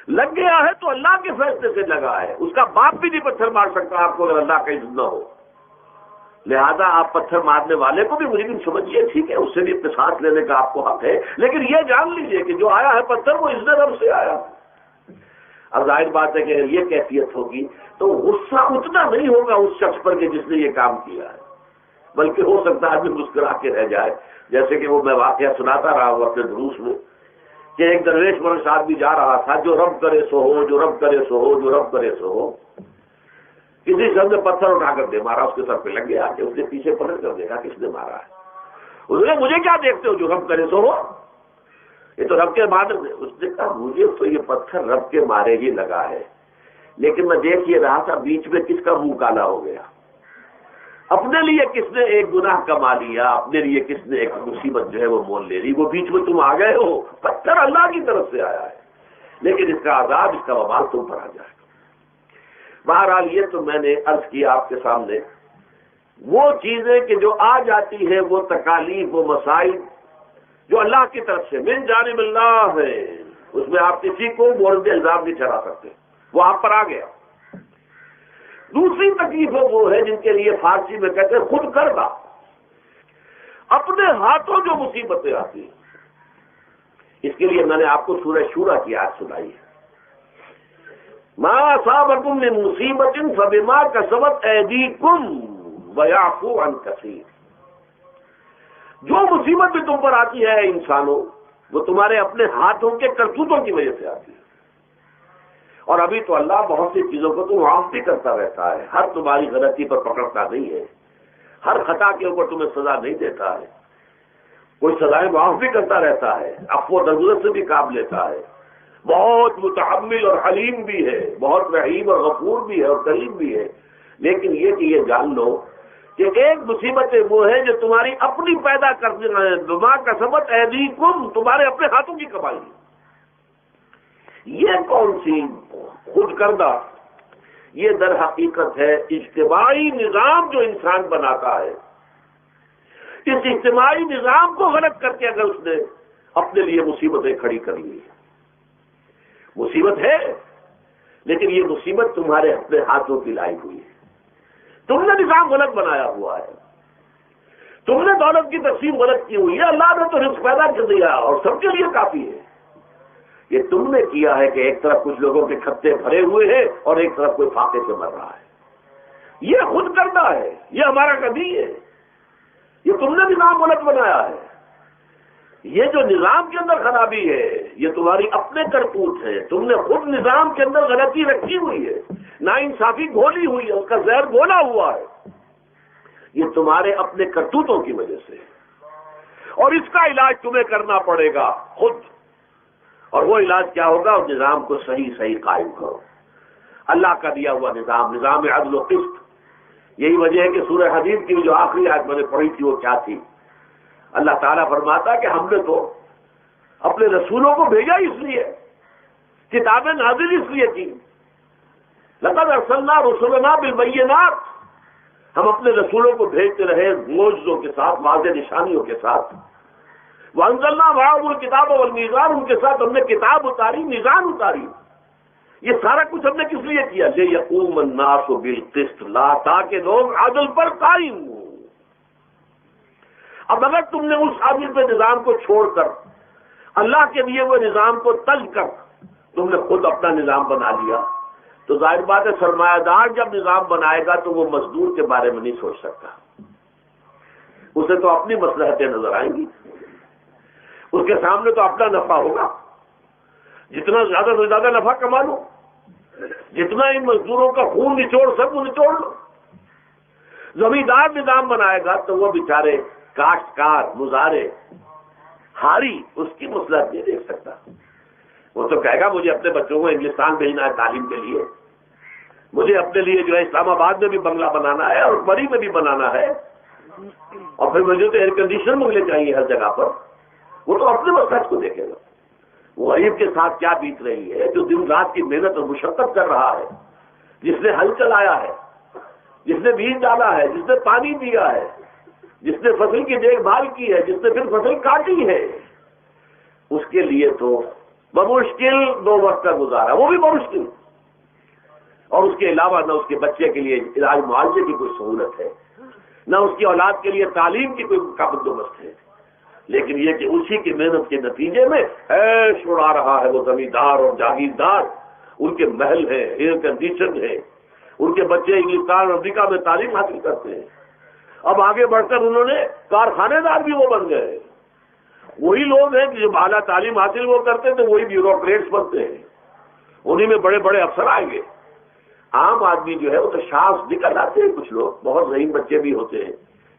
لگ گیا ہے تو اللہ کے فیصلے سے لگا ہے. اس کا باپ بھی نہیں پتھر مار سکتا آپ کو اگر اللہ کا اذن نہ ہو. لہذا آپ پتھر مارنے والے کو بھی مجرم سمجھیے، ٹھیک ہے، اس سے بھی قصاص لینے کا آپ کو حق ہے، لیکن یہ جان لیجئے کہ جو آیا ہے پتھر وہ اذن رب سے آیا. اب ظاہر بات ہے کہ اگر یہ کیفیت ہوگی تو غصہ اتنا نہیں ہوگا اس شخص پر کہ جس نے یہ کام کیا ہے، بلکہ ہو سکتا ہے آدمی مسکرا کے رہ جائے، جیسے کہ وہ میں واقعہ سناتا رہا ہوں اپنے دروس میں کہ ایک درویش مرش آدمی جا رہا تھا، جو رب کرے سو ہو، جو رب کرے سو ہو، جو رب کرے سو ہو، کسی شخص نے پتھر اٹھا کر دے مارا، اس کے سر پہ لگ گیا کہ اس نے پیچھے پلٹ کر دیکھا کس نے مارا ہے، اس نے مجھے کیا دیکھتے ہو، جو رب کرے سو ہو، یہ تو رب کے مارے۔ اس نے کہا مجھے تو یہ پتھر رب کے مارے ہی لگا ہے، لیکن میں دیکھ یہ رہا تھا بیچ میں کس کا منہ کالا ہو گیا، اپنے لیے کس نے ایک گناہ کما لیا، اپنے لیے کس نے ایک مصیبت جو ہے وہ مول لے لی، وہ بیچ میں تم آ گئے ہو، پتھر اللہ کی طرف سے آیا ہے، لیکن اس کا عذاب، اس کا وبال تم پر آ جائے گا۔ بہرحال یہ تو میں نے عرض کیا آپ کے سامنے، وہ چیزیں کہ جو آ جاتی ہے، وہ تکالیف، وہ مسائل جو اللہ کی طرف سے من جانب اللہ ہے، اس میں آپ کسی کو مورد الزام نہیں ٹھہرا سکتے، وہ آپ پر آ گیا۔ دوسری تکلیف وہ ہے جن کے لیے فارسی میں کہتے ہیں خود کردہ، اپنے ہاتھوں جو مصیبتیں آتی ہیں۔ اس کے لیے میں نے آپ کو سورہ شورى کی آیت سنائی ہے، ما اصابکم من مصیبت فبما کسبت ایدیکم ویعفو عن کثیر۔ جو مصیبت بھی تم پر آتی ہے انسانوں، وہ تمہارے اپنے ہاتھوں کے کرتوتوں کی وجہ سے آتی ہے، اور ابھی تو اللہ بہت سی چیزوں کو تو معاف بھی کرتا رہتا ہے، ہر تمہاری غلطی پر پکڑتا نہیں ہے، ہر خطا کے اوپر تمہیں سزا نہیں دیتا ہے، کوئی سزائیں معاف بھی کرتا رہتا ہے، عفو و درگزر سے بھی کام لیتا ہے، بہت متحمل اور حلیم بھی ہے، بہت رحیم اور غفور بھی ہے اور کریم بھی ہے۔ لیکن یہ کہ یہ جان لو کہ ایک مصیبت وہ ہے جو تمہاری اپنی پیدا کرنے ہے، بما کسبت ایدیکم، تمہارے اپنے ہاتھوں کی کمائی۔ یہ کون سی خود کردہ؟ یہ در حقیقت ہے اجتماعی نظام جو انسان بناتا ہے، اس اجتماعی نظام کو غلط کر کے اگر اس نے اپنے لیے مصیبتیں کھڑی کر لی۔ مصیبت ہے لیکن یہ مصیبت تمہارے اپنے ہاتھوں کی لائی ہوئی ہے، تم نے نظام غلط بنایا ہوا ہے، تم نے دولت کی تقسیم غلط کی ہوئی ہے، اللہ نے تو رزق پیدا کر دیا اور سب کے لیے کافی ہے، یہ تم نے کیا ہے کہ ایک طرف کچھ لوگوں کے کھتے بھرے ہوئے ہیں اور ایک طرف کوئی فاقے سے مر رہا ہے، یہ خود کردہ ہے، یہ ہمارا کبھی ہے، یہ تم نے نظام غلط بنایا ہے، یہ جو نظام کے اندر خرابی ہے یہ تمہاری اپنے کرتوت ہے، تم نے خود نظام کے اندر غلطی رکھی ہوئی ہے، ناانصافی گھولی ہوئی ہے، اس کا زہر گھولا ہوا ہے، یہ تمہارے اپنے کرتوتوں کی وجہ سے، اور اس کا علاج تمہیں کرنا پڑے گا خود، اور وہ علاج کیا ہوگا؟ اس نظام کو صحیح قائم کرو، اللہ کا دیا ہوا نظام، نظام عدل و قسط۔ یہی وجہ ہے کہ سورہ حدید کی جو آخری آیت میں نے پڑھی تھی وہ کیا تھی؟ اللہ تعالیٰ فرماتا کہ ہم نے تو اپنے رسولوں کو بھیجا اس لیے، کتابیں نازل اس لیے کی، لقد ارسلنا رسلنا بالبینات، ہم اپنے رسولوں کو بھیجتے رہے معجزوں کے ساتھ، واضح نشانیوں کے ساتھ، وانزلنا معهم الکتاب والمیزان، ان کے ساتھ ہم نے کتاب اتاری، میزان اتاری، یہ سارا کچھ ہم نے کس لیے کیا؟ لیقوم الناس بالقسط، لا، تاکہ لوگ عدل پر قائم ہوں۔ اب اگر تم نے اس عدل پہ نظام کو چھوڑ کر اللہ کے دیے ہوئے نظام کو تل کر تم نے خود اپنا نظام بنا لیا، تو ظاہر بات ہے سرمایہ دار جب نظام بنائے گا تو وہ مزدور کے بارے میں نہیں سوچ سکتا، اسے تو اپنی مصلحتیں نظر آئیں گی، اس کے سامنے تو اپنا نفع ہوگا، جتنا زیادہ سے زیادہ نفع کما لو، جتنا ان مزدوروں کا خون نچوڑ سکو نچوڑ لو۔ زمیندار نظام بنائے گا تو وہ بیچارے کاشتکار، مزارے، ہاری، اس کی مصلحت نہیں دیکھ سکتا، وہ تو کہے گا مجھے اپنے بچوں کو انگلستان بھیجنا ہے تعلیم کے لیے، مجھے اپنے لیے جو ہے اسلام آباد میں بھی بنگلہ بنانا ہے اور بری میں بھی بنانا ہے، اور پھر مجھے تو ایئر کنڈیشن بنگلے چاہیے ہر جگہ پر، وہ تو اپنے مقصد کو دیکھے گا۔ وہ غریب کے ساتھ کیا بیت رہی ہے جو دن رات کی محنت اور مشقت کر رہا ہے، جس نے ہل چلایا ہے، جس نے بیج ڈالا ہے، جس نے پانی دیا ہے، جس نے فصل کی دیکھ بھال کی ہے، جس نے پھر فصل کاٹی ہے، اس کے لیے تو بمشکل 2 وقت کا گزارا، وہ بھی بمشکل، اور اس کے علاوہ نہ اس کے بچے کے لیے علاج معالجے کی کوئی سہولت ہے، نہ اس کی اولاد کے لیے تعلیم کی کوئی بندوبست ہے، لیکن یہ کہ اسی کی محنت کے نتیجے میں عیش اڑا رہا ہے وہ زمیندار اور جاگیردار، ان کے محل ہیں، ایئر کنڈیشن ہے، ان کے بچے انگلستان امریکہ میں تعلیم حاصل کرتے ہیں. اب آگے بڑھ کر انہوں نے کارخانے دار بھی وہ بن گئے. وہی لوگ ہیں کہ جو اعلیٰ تعلیم حاصل وہ کرتے تھے وہی بیوروکریٹس بنتے ہیں، انہی میں بڑے بڑے افسر آئیں گے. عام آدمی جو ہے وہ تو شاذ نکل آتے ہیں، کچھ لوگ بہت ذہین بچے بھی ہوتے ہیں،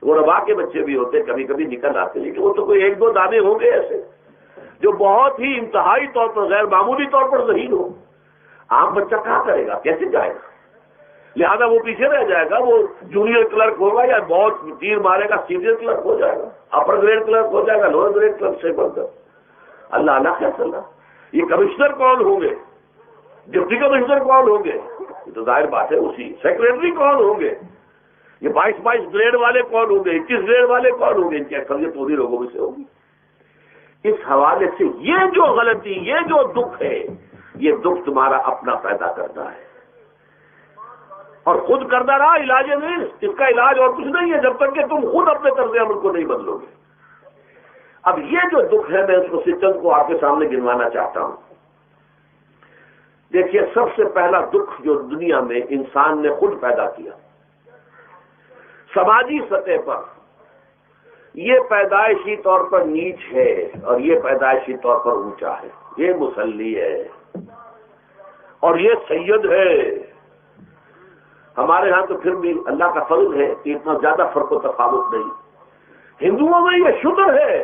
غربا کے بچے بھی ہوتے ہیں، کبھی کبھی نکل آتے ہیں، لیکن وہ تو کوئی ایک دو دانے ہوں گے ایسے جو بہت ہی انتہائی طور پر غیر معمولی طور پر ذہین ہو. عام بچہ کہاں کرے گا، کیسے جائے گا؟ لہذا وہ پیچھے رہ جائے گا، وہ جونیئر کلرک ہوگا یا بہت تیر مارے گا سینئر کلرک ہو جائے گا، اپر گریڈ کلرک ہو جائے گا، لوور گریڈ کلرک سے بڑھ کر. اللہ اللہ خیر صلی اللہ. یہ کمشنر کون ہوں گے، ڈپٹی کمشنر کون ہوں گے، یہ تو ظاہر بات ہے اسی. سیکریٹری کون ہوں گے، یہ 22 گریڈ والے کون ہوں گے، 21 گریڈ والے کون ہوں گے، ان کی اکثریت پوری لوگوں میں سے ہوگی. اس حوالے سے یہ جو غلطی، یہ جو دکھ ہے، یہ دکھ تمہارا اپنا پیدا کرتا ہے اور خود کرتا رہا. علاج نہیں، اس کا علاج اور کچھ نہیں ہے جب تک کہ تم خود اپنے طرز عمل کو نہیں بدلو گے. اب یہ جو دکھ ہے میں اس کو چند کو آپ کے سامنے گنوانا چاہتا ہوں. دیکھیے، سب سے پہلا دکھ جو دنیا میں انسان نے خود پیدا کیا سماجی سطح پر، یہ پیدائشی طور پر نیچ ہے اور یہ پیدائشی طور پر اونچا ہے. یہ مصلی ہے اور یہ سید ہے. ہمارے ہاں تو پھر بھی اللہ کا فضل ہے کہ اتنا زیادہ فرق و تفاوت نہیں. ہندوؤں میں یہ شودر ہے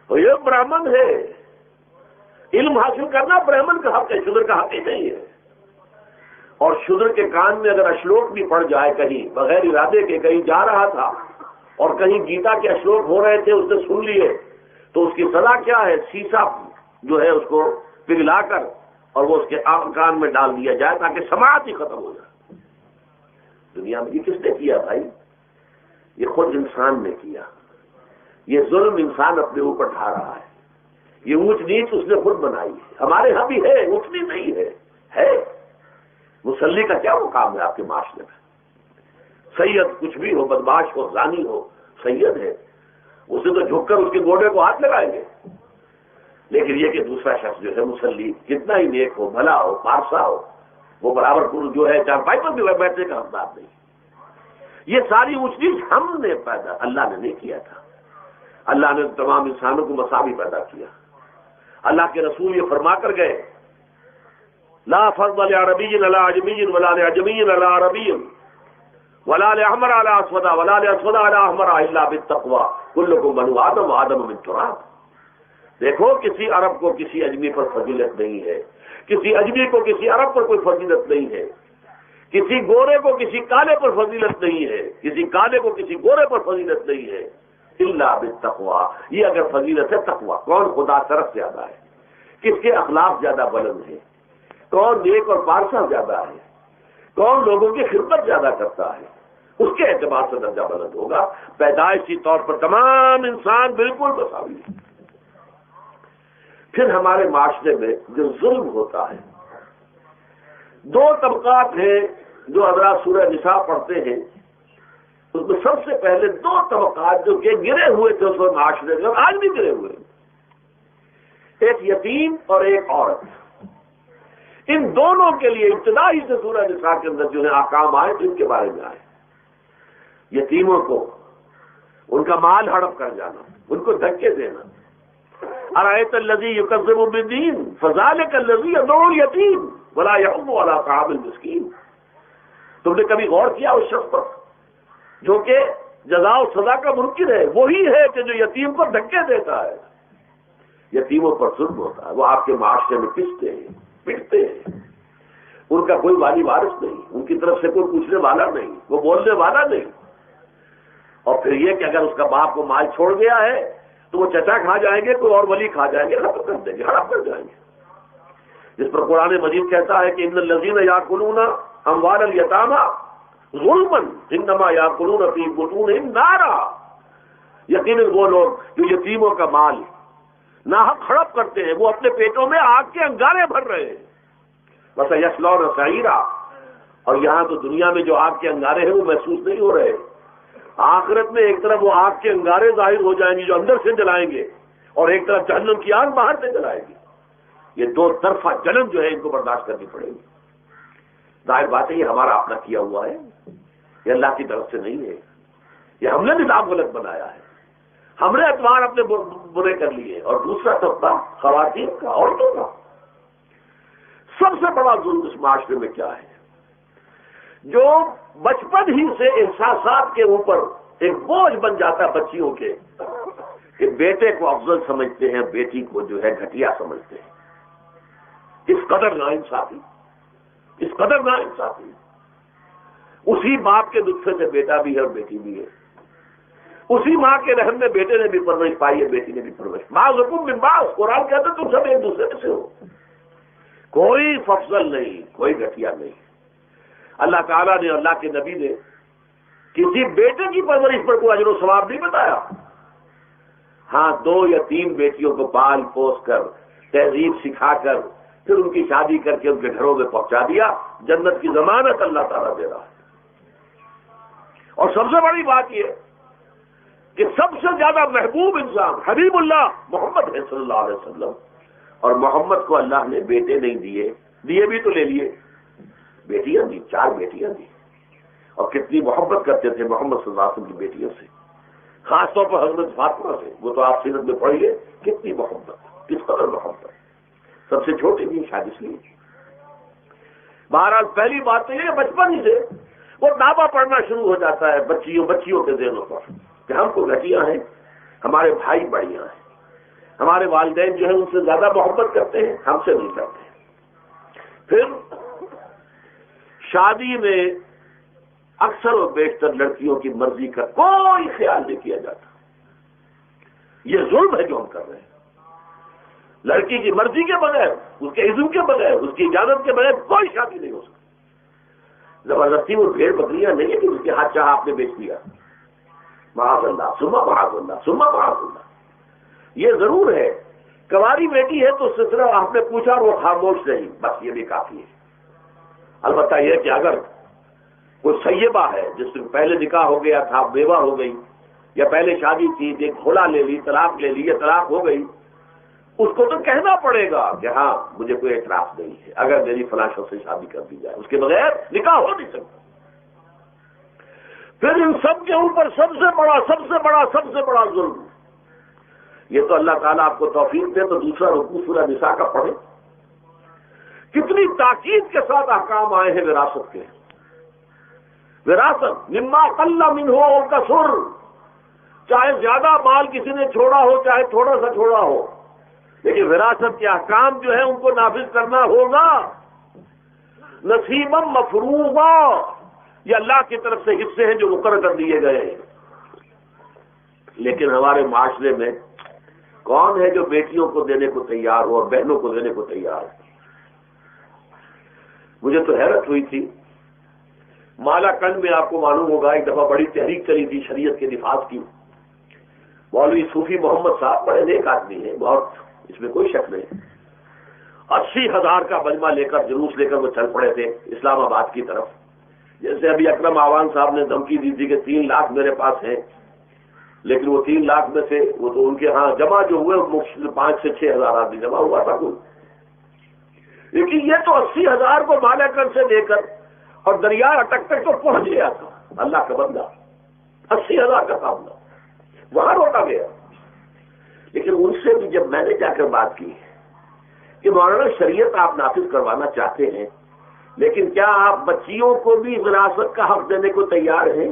اور یہ برہمن ہے. علم حاصل کرنا برہمن کا حق ہے، شودر کا حق ہی نہیں ہے. اور شودر کے کان میں اگر اشلوک بھی پڑ جائے کہیں بغیر ارادے کے، کہیں جا رہا تھا اور کہیں گیتا کے اشلوک ہو رہے تھے، اس نے سن لیے، تو اس کی سزا کیا ہے؟ سیسا جو ہے اس کو پگھلا کر اور وہ اس کے کان میں ڈال دیا جائے تاکہ سماعت ہی ختم ہو جائے. دنیا میں یہ کس نے کیا بھائی؟ یہ خود انسان نے کیا. یہ ظلم انسان اپنے اوپر ڈھا رہا ہے. یہ اونچ نیچ اس نے خود بنائی ہے. ہمارے ہاں بھی ہے، اونچنی نہیں ہے. مصلی کا کیا مقام ہے آپ کے معاشرے میں؟ سید کچھ بھی ہو، بدماش ہو، زانی ہو، سید ہے. اسے تو جھک کر اس کے گوڑے کو ہاتھ لگائیں گے. لیکن یہ کہ دوسرا شخص جو ہے مصلی کتنا ہی نیک ہو، بھلا ہو، پارسا ہو، وہ برابر جو ہے چارپائی پر بھی بیٹھنے کا حقدار نہیں. یہ ساری اونچ نیچ ہم نے پیدا، اللہ نے نہیں کیا تھا. اللہ نے تمام انسانوں کو مساوی پیدا کیا. اللہ کے رسول یہ فرما کر گئے، لا فضل لعربی علی عجمی ولا لعجمی علی عربی ولا لاحمر علی اسود ولا لاسود علی احمر الا بالتقوى کلکم بنو آدم وآدم من تراب. دیکھو، کسی عرب کو کسی اجمی پر فضیلت نہیں ہے، کسی اجمی کو کسی عرب پر کوئی فضیلت نہیں ہے، کسی گورے کو کسی کالے پر فضیلت نہیں ہے، کسی کالے کو کسی گورے پر فضیلت نہیں ہے، الا بالتقوى. یہ اگر فضیلت ہے تقوی. کون خدا طرف زیادہ ہے، کس کے اخلاق زیادہ بلند ہے، کون نیک اور پارسا زیادہ ہے، کون لوگوں کی خدمت زیادہ کرتا ہے، اس کے اعتبار سے درجہ بلند ہوگا. پیدائشی طور پر تمام انسان بالکل مساوی ہے. پھر ہمارے معاشرے میں جو ظلم ہوتا ہے، دو طبقات ہیں جو حضرات سورہ نساء پڑھتے ہیں. اس میں سب سے پہلے دو طبقات جو کہ گرے ہوئے تھے اس وقت معاشرے میں اور آج بھی گرے ہوئے ہیں، ایک یتیم اور ایک عورت. ان دونوں کے لیے ابتدائی سے سورہ نساء کے اندر جو ہے احکام آئے جن کے بارے میں آئے. یتیموں کو ان کا مال ہڑپ کر جانا، ان کو دھکے دینا. ارأیت الذی یکذب بالدین فذلک الذی یدعو الیتیم ولا یحض علی طعام المسکین. تم نے کبھی غور کیا اس شخص پر جو کہ جزا و سزا کا منکر ہے؟ وہی ہے کہ جو یتیم کو دھکے دیتا ہے. یتیموں پر ظلم ہوتا ہے. وہ آپ کے معاشرے میں پستے ہیں، پٹتے ہیں. ان کا کوئی والی وارث نہیں، ان کی طرف سے کوئی پوچھنے والا نہیں، وہ بولنے والا نہیں. اور پھر یہ کہ اگر اس کا باپ کو مال چھوڑ گیا ہے تو وہ چچا کھا جائیں گے، کوئی اور ولی کھا جائیں گے، ختم کر دیں گے، ہڑپ کر جائیں گے. جس پر قرآن مجید کہتا ہے کہ ان الذین یاکلون اموال الیتامی ظلما انما یاکلون فی بطونہم نارا. یقیناً وہ لوگ جو یتیموں کا مال ناحق ہڑپ کرتے ہیں وہ اپنے پیٹوں میں آگ کے انگارے بھر رہے ہیں. بس یصلون سعیرا. اور یہاں تو دنیا میں جو آگ کے انگارے ہیں وہ محسوس نہیں ہو رہے. آخرت میں ایک طرف وہ آگ کے انگارے ظاہر ہو جائیں گے جو اندر سے جلائیں گے، اور ایک طرف جہنم کی آگ باہر سے جلائے گی. یہ دو طرفہ جلن جو ہے ان کو برداشت کرنی پڑے گی. ظاہر بات ہے یہ ہمارا اپنا کیا ہوا ہے، یہ اللہ کی طرف سے نہیں ہے، یہ ہم نے نظام غلط بنایا ہے، ہم نے اعتبار اپنے برے کر لیے. اور دوسرا طبقہ خواتین کا، عورتوں کا. سب سے بڑا ظلم اس معاشرے میں کیا ہے؟ جو بچپن ہی سے احساسات کے اوپر ایک بوجھ بن جاتا ہے بچیوں کے، کہ بیٹے کو افضل سمجھتے ہیں، بیٹی کو جو ہے گھٹیا سمجھتے ہیں. اس قدر ناانصافی، اس قدر ناانصافی. اسی باپ کے نطفے سے بیٹا بھی ہے اور بیٹی بھی ہے، اسی ماں کے رحم میں بیٹے نے بھی پرورش پائی ہے، بیٹی نے بھی پرورش. بعض حکم من بعض، قرآن کہتے تم سب ایک دوسرے میں سے ہو، کوئی افضل نہیں، کوئی گھٹیا نہیں. اللہ تعالیٰ نے، اللہ کے نبی نے کسی بیٹے کی پرورش پر کوئی اجر و ثواب نہیں بتایا. ہاں 2 یا 3 بیٹیوں کو پال پوس کر، تہذیب سکھا کر، پھر ان کی شادی کر کے ان کے گھروں میں پہنچا دیا، جنت کی ضمانت اللہ تعالیٰ دے رہا ہے. اور سب سے بڑی بات یہ کہ سب سے زیادہ محبوب انسان حبیب اللہ محمد ہے صلی اللہ علیہ وسلم. اور محمد کو اللہ نے بیٹے نہیں دیے بھی تو لے لیے، بیٹیاں دی، 4 بیٹیاں دی. اور کتنی محبت کرتے تھے محمد صلی اللہ علیہ وسلم کی بیٹیوں سے، خاص طور پر حضرت فاطمہ سے. وہ تو آپ سیرت میں پڑھیے کتنی محبت، کس قدر محبت. سب سے چھوٹی بھی شادی سے. بہرحال پہلی بات تو یہ بچپن ہی سے وہ دعویٰ پڑھنا شروع ہو جاتا ہے بچیوں کے ذہنوں پر کہ ہم کو گھٹیا ہیں، ہمارے بھائی بڑیاں ہیں، ہمارے والدین جو ہیں ان سے زیادہ محبت کرتے ہیں، ہم سے نہیں کرتے. پھر شادی میں اکثر و بیشتر لڑکیوں کی مرضی کا کوئی خیال نہیں کیا جاتا. یہ ظلم ہے جو ہم کر رہے ہیں. لڑکی کی مرضی کے بغیر، اس کے اذن کے بغیر، اس کی اجازت کے بغیر کوئی شادی نہیں ہو سکتی. زبردستی وہ بھیڑ بکریاں نہیں ہے کہ اس کے ہاتھ چاہا آپ نے بیچ دیا. معاذ اللہ ثم معاذ اللہ ثم معاذ اللہ. یہ ضرور ہے کنواری بیٹی ہے تو اس سے صرف آپ نے پوچھا اور وہ خاموش رہی، بس یہ بھی کافی ہے. البتہ یہ کہ اگر کوئی سیبہ ہے جس سے پہلے نکاح ہو گیا تھا، بیوہ ہو گئی، یا پہلے شادی تھی، ایک کھولا لے لی، طلاق لے لی، یا طلاق ہو گئی، اس کو تو کہنا پڑے گا کہ ہاں مجھے کوئی اعتراض نہیں ہے اگر میری فلاں شخص سے شادی کر دی جائے، اس کے بغیر نکاح ہو نہیں سکتا. پھر ان سب کے اوپر سب سے بڑا ظلم، یہ تو اللہ تعالیٰ آپ کو توفیق دے تو دوسرا رکوع سورہ نساء کا پڑھے. کتنی تاکید کے ساتھ احکام آئے ہیں وراثت کے. وراثت مما قل منہ او کثر، چاہے زیادہ مال کسی نے چھوڑا ہو چاہے تھوڑا سا چھوڑا ہو، لیکن وراثت کے احکام جو ہے ان کو نافذ کرنا ہوگا. نصیبا مفروضا، یہ اللہ کی طرف سے حصے ہیں جو مقرر کر دیے گئے ہیں. لیکن ہمارے معاشرے میں کون ہے جو بیٹیوں کو دینے کو تیار ہو اور بہنوں کو دینے کو تیار ہو؟ مجھے تو حیرت ہوئی تھی، مالا کنڈ میں آپ کو معلوم ہوگا ایک دفعہ بڑی تحریک چلی تھی شریعت کے دفاع کی. مولوی صوفی محمد صاحب بڑے نیک آدمی ہیں، بہت، اس میں کوئی شک نہیں. 80,000 کا مجمع لے کر، جلوس لے کر وہ چل پڑے تھے اسلام آباد کی طرف. جیسے ابھی اکرم آوان صاحب نے دھمکی دی تھی کہ 3 لاکھ میرے پاس ہیں، لیکن وہ 3 لاکھ میں سے وہ تو ان کے ہاں جمع جو ہوئے 5 سے 6,000 آدمی جمع ہوا تھا کوئی. لیکن یہ تو 80,000 کو مالا کنڈ سے لے کر اور دریا اٹک تک تو پہنچ گیا تھا. اللہ کا بندہ 80,000 کا سامنا وہاں روکا گیا. لیکن ان سے بھی جب میں نے جا کر بات کی کہ مولانا شریعت آپ نافذ کروانا چاہتے ہیں، لیکن کیا آپ بچیوں کو بھی وراثت کا حق دینے کو تیار ہیں؟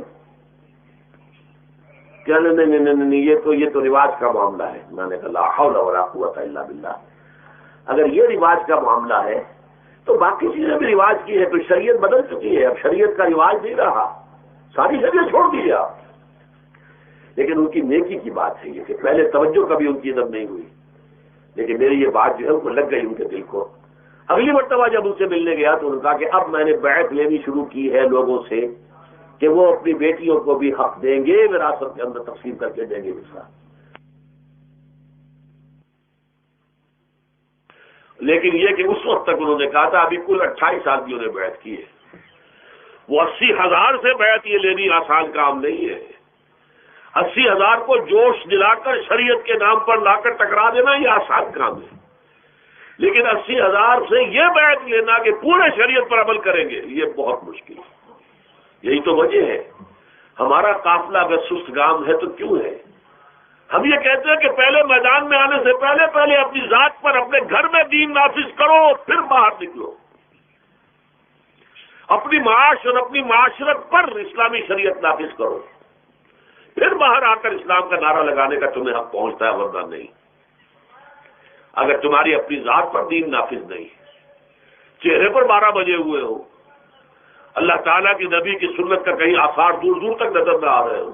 کیا نہیں، یہ تو رواج کا معاملہ ہے. میں نے کہا لا حول ولا قوت الا باللہ. اگر یہ رواج کا معاملہ ہے تو باقی چیزیں بھی رواج کی ہے. تو شریعت بدل چکی ہے، اب شریعت کا رواج نہیں رہا، ساری شریعت چھوڑ دی آپ. لیکن ان کی نیکی کی بات ہے یہ کہ پہلے توجہ کبھی ان کی ادب نہیں ہوئی، لیکن میری یہ بات جو ہے ان کو لگ گئی ان کے دل کو. اگلی مرتبہ جب ان سے ملنے گیا تو انہوں نے کہا کہ اب میں نے بیعت لینی شروع کی ہے لوگوں سے کہ وہ اپنی بیٹیوں کو بھی حق دیں گے، وراثت کے اندر تقسیم کر کے دیں گے حصہ. لیکن یہ کہ اس وقت تک انہوں نے کہا تھا ابھی کل 28 آدمیوں نے بیعت کی ہے. وہ 80,000 سے بیعت یہ لینی آسان کام نہیں ہے. 80,000 کو جوش دلا کر شریعت کے نام پر لا کر ٹکرا دینا یہ آسان کام ہے. لیکن 80,000 سے یہ بیعت لینا کہ پورے شریعت پر عمل کریں گے، یہ بہت مشکل ہے۔ یہی تو وجہ ہے ہمارا قافلہ اگر سست گام ہے تو کیوں ہے؟ ہم یہ کہتے ہیں کہ پہلے میدان میں آنے سے پہلے اپنی ذات پر، اپنے گھر میں دین نافذ کرو، پھر باہر نکلو، اپنی معاش اور اپنی معاشرت پر اسلامی شریعت نافذ کرو، پھر باہر آ کر اسلام کا نعرہ لگانے کا تمہیں حق پہنچتا ہے، ورنہ نہیں۔ اگر تمہاری اپنی ذات پر دین نافذ نہیں، چہرے پر 12 بجے ہوئے ہو، اللہ تعالیٰ کی نبی کی سنت کا کہیں آثار دور دور تک نظر نہ آ رہے ہو،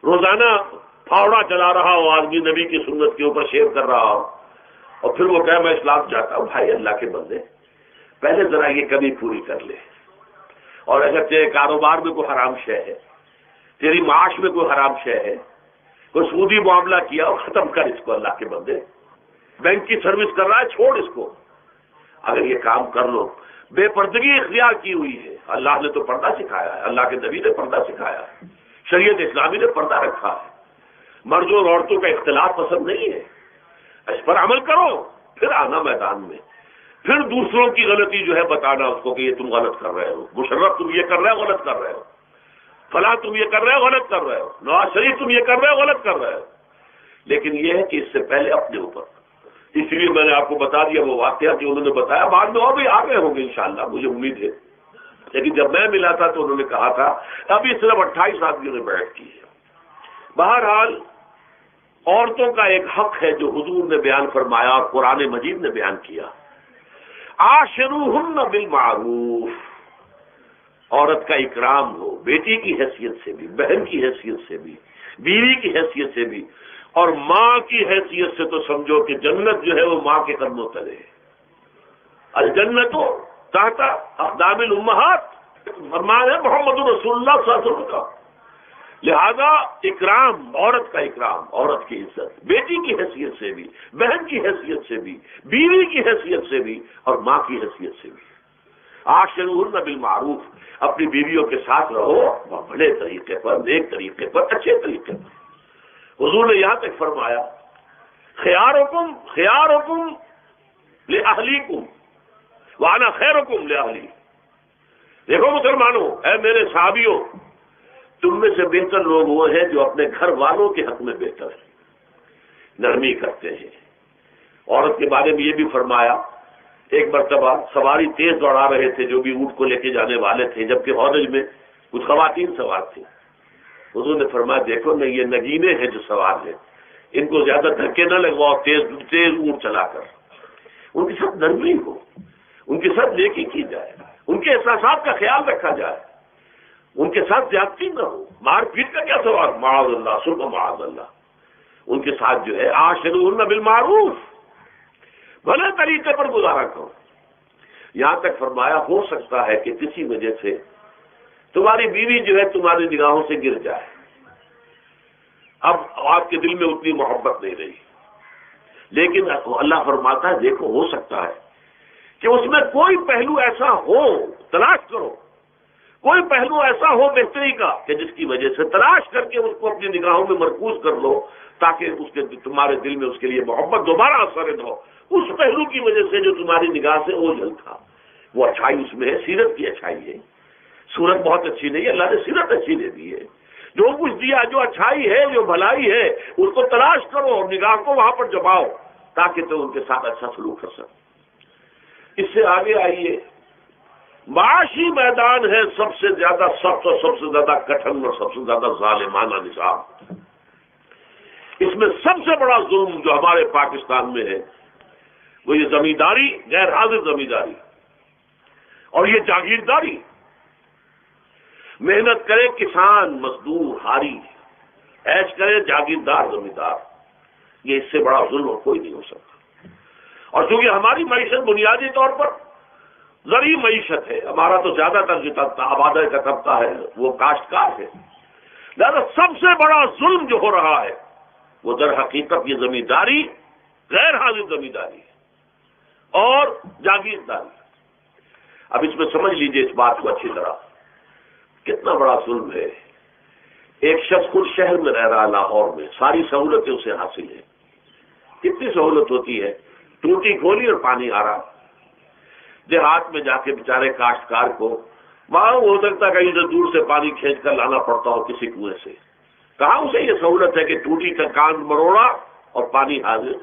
روزانہ پھاوڑا چلا رہا ہو آدمی نبی کی سنت کے اوپر شیو کر رہا ہو، اور پھر وہ کہے میں اسلام چاہتا ہوں، بھائی اللہ کے بندے پہلے ذرا یہ کمی پوری کر لے۔ اور اگر تیرے کاروبار میں کوئی حرام شے ہے، تیری معاش میں کوئی حرام شے ہے، کوئی سودی معاملہ کیا اور ختم کر اس کو، اللہ کے بندے بینک کی سروس کر رہا ہے چھوڑ اس کو۔ اگر یہ کام کر لو، بے پردگی اختیار کی ہوئی ہے، اللہ نے تو پردہ سکھایا ہے، اللہ کے نبی نے پردہ سکھایا ہے، شریعت اسلامی نے پردہ رکھا ہے، مردوں اور عورتوں کا اختلاط پسند نہیں ہے، اس پر عمل کرو، پھر آنا میدان میں، پھر دوسروں کی غلطی جو ہے بتانا اس کو کہ یہ تم غلط کر رہے ہو، مشرف تم یہ کر رہے ہو غلط کر رہے ہو، فلاں تم یہ کر رہے ہو غلط کر رہے ہو، نواز شریف تم یہ کر رہے ہو غلط کر رہے ہو۔ لیکن یہ ہے کہ اس سے پہلے اپنے اوپر، اس لیے میں نے آپ کو بتا دیا وہ واقعہ جو انہوں نے بتایا، بعد میں اور بھی آگے ہوں گے انشاءاللہ، مجھے امید ہے۔ لیکن جب میں ملا تھا تو انہوں نے کہا تھا ابھی صرف 28 آدمیوں نے بیعت کی ہے۔ بہرحال عورتوں کا ایک حق ہے جو حضور نے بیان فرمایا اور قرآن مجید نے بیان کیا، عاشروہن بالمعروف، عورت کا اکرام ہو، بیٹی کی حیثیت سے بھی، بہن کی حیثیت سے بھی، بیوی کی حیثیت سے بھی، اور ماں کی حیثیت سے تو سمجھو کہ جنت جو ہے وہ ماں کے قدموں تلے ہے، الجنت تحت اقدام الامہات، فرمان ہے محمد رسول اللہ صلی اللہ علیہ وسلم کا۔ لہذا اکرام، عورت کا اکرام، عورت کی عزت، بیٹی کی حیثیت سے بھی، بہن کی حیثیت سے بھی، بیوی کی حیثیت سے بھی، اور ماں کی حیثیت سے بھی۔ عاشروہن بالمعروف، اپنی بیویوں کے ساتھ رہو بڑے طریقے پر، نیک طریقے پر، اچھے طریقے پر۔ حضور نے یہاں تک فرمایا خیارکم لأہلیکم وانا خیرکم لأہلی۔ دیکھو مسلمانوں، اے میرے صحابیوں، تم میں سے بہتر لوگ وہ ہیں جو اپنے گھر والوں کے حق میں بہتر ہیں، نرمی کرتے ہیں۔ عورت کے بارے میں یہ بھی فرمایا، ایک مرتبہ سواری تیز دوڑا رہے تھے جو بھی اونٹ کو لے کے جانے والے تھے، جبکہ ہودج میں کچھ خواتین سوار تھیں۔ حضور نے فرمایا دیکھو نہ یہ نگینے ہیں جو سوار ہیں، ان کو زیادہ دھکے نہ لگواؤ تیز اونٹ چلا کر، ان کے ساتھ نرمی ہو، ان کے ساتھ نیکی کی جائے، ان کے احساسات کا خیال رکھا جائے، ان کے ساتھ زیادتی نہ ہو، مار پیٹ کا کیا سوال، معاذ اللہ سن معاذ اللہ۔ ان کے ساتھ جو ہے عاشروہن بالمعروف، بھلے طریقے پر گزارا کرو۔ یہاں تک فرمایا ہو سکتا ہے کہ کسی وجہ سے تمہاری بیوی جو ہے تمہاری نگاہوں سے گر جائے، اب آپ کے دل میں اتنی محبت نہیں رہی، لیکن اللہ فرماتا ہے دیکھو ہو سکتا ہے کہ اس میں کوئی پہلو ایسا ہو، تلاش کرو، کوئی پہلو ایسا ہو بہتری کا کہ جس کی وجہ سے تلاش کر کے اس کو اپنی نگاہوں میں مرکوز کر لو، تاکہ اس کے تمہارے دل میں اس کے لیے محبت دوبارہ اثر ہو، اس پہلو کی وجہ سے جو تمہاری نگاہ سے اوجھل تھا۔ وہ اچھائی اس میں ہے، سیرت کی اچھائی ہے، صورت بہت اچھی نہیں ہے، اللہ نے سیرت اچھی دے دی ہے، جو کچھ دیا، جو اچھائی ہے، جو بھلائی ہے، اس کو تلاش کرو اور نگاہ کو وہاں پر جماؤ تاکہ تم ان کے ساتھ اچھا سلوک کر سکو۔ اس سے آگے آئیے، معاشی میدان ہے سب سے زیادہ سخت اور سب سے زیادہ کٹھن اور سب سے زیادہ ظالمانہ نظام۔ اس میں سب سے بڑا ظلم جو ہمارے پاکستان میں ہے وہ یہ زمینداری، غیر حاضر زمینداری، اور یہ جاگیرداری۔ محنت کرے کسان مزدور ہاری، عیش کرے جاگیردار زمیندار، یہ اس سے بڑا ظلم اور کوئی نہیں ہو سکتا۔ اور چونکہ ہماری معیشت بنیادی طور پر زرعی معیشت ہے، ہمارا تو زیادہ تر جو آبادی کا طبقہ ہے وہ کاشتکار ہے، لہذا سب سے بڑا ظلم جو ہو رہا ہے وہ در حقیقت یہ زمینداری، غیر حاضر زمینداری اور جاگیرداری۔ اب اس میں سمجھ لیجئے اس بات کو اچھی طرح، کتنا بڑا ظلم ہے۔ ایک شخص خود شہر میں رہ رہا لاہور میں، ساری سہولتیں اسے حاصل ہیں، کتنی سہولت ہوتی ہے، ٹوٹی کھولی اور پانی آ رہا. دیہات میں جا کے بیچارے کاشتکار کو وہاں ہو سکتا ہے کہیں سے دور سے پانی کھینچ کر لانا پڑتا ہو کسی کنویں سے. کہاں اسے یہ سہولت ہے کہ ٹوٹی کا کان مروڑا اور پانی حاضر.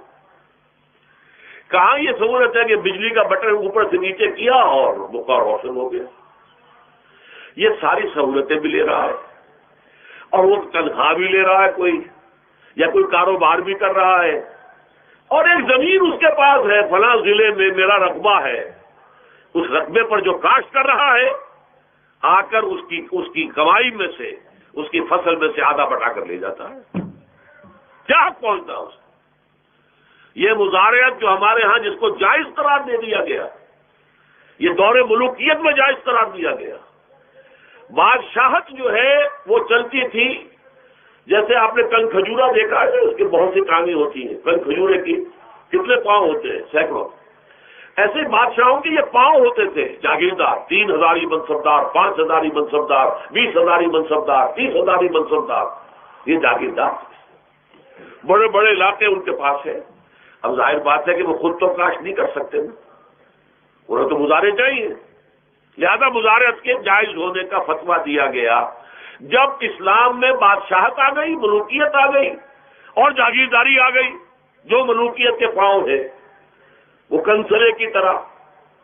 کہاں یہ سہولت ہے کہ بجلی کا بٹن اوپر سے نیچے کیا اور بخار روشن ہو گیا. یہ ساری سہولتیں بھی لے رہا ہے اور وہ تنخواہ بھی لے رہا ہے کوئی یا کوئی کاروبار بھی کر رہا ہے. اور ایک زمین اس کے پاس ہے فلاں ضلع میں میرا رقبہ ہے. اس رقبے پر جو کاشت کر رہا ہے آ کر اس کی کمائی میں سے اس کی فصل میں سے آدھا بٹا کر لے جاتا ہے. کیا حق پہنچتا ہے اسے؟ یہ مزارعت جو ہمارے ہاں جس کو جائز قرار دے دیا گیا، یہ دور ملوکیت میں جائز قرار دیا گیا. بادشاہت جو ہے وہ چلتی تھی جیسے آپ نے کن کھجورا دیکھا ہے، اس کی بہت سی ٹانگیں ہوتی ہیں. کن کھجورے کی کتنے پاؤں ہوتے ہیں؟ سینکڑوں. ایسے بادشاہوں کے یہ پاؤں ہوتے تھے. جاگیردار 3000 منصبدار، 5000 منصبدار، 20,000 منصبدار، 30,000 منصبدار، یہ جاگیردار. بڑے بڑے علاقے ان کے پاس ہیں. اب ظاہر بات ہے کہ وہ خود تو کاشت نہیں کر سکتے نا، انہیں تو مزارے چاہیے. لہذا مزارعت کے جائز ہونے کا فتویٰ دیا گیا. جب اسلام میں بادشاہت آ گئی، ملوکیت آ گئی اور جاگیرداری آ گئی، جو ملوکیت کے پاؤں ہے وہ کنسرے کی طرح،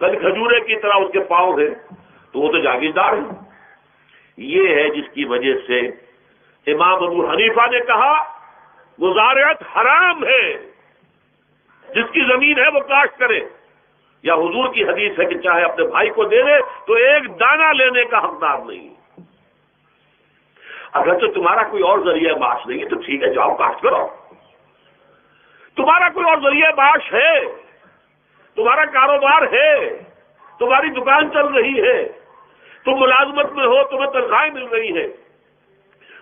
کل کھجورے کی طرح اس کے پاؤں ہے، تو وہ تو جاگیردار ہے. یہ ہے جس کی وجہ سے امام ابو حنیفہ نے کہا مزارعت حرام ہے. جس کی زمین ہے وہ کاشت کرے. یا حضور کی حدیث ہے کہ چاہے اپنے بھائی کو دے دے تو ایک دانہ لینے کا حقدار نہیں. اگر تو تمہارا کوئی اور ذریعہ معاش نہیں ہے تو ٹھیک ہے، جاؤ کاشت کرو. تمہارا کوئی اور ذریعہ معاش ہے، تمہارا کاروبار ہے، تمہاری دکان چل رہی ہے، تم ملازمت میں ہو، تمہیں تنخواہیں مل رہی ہے،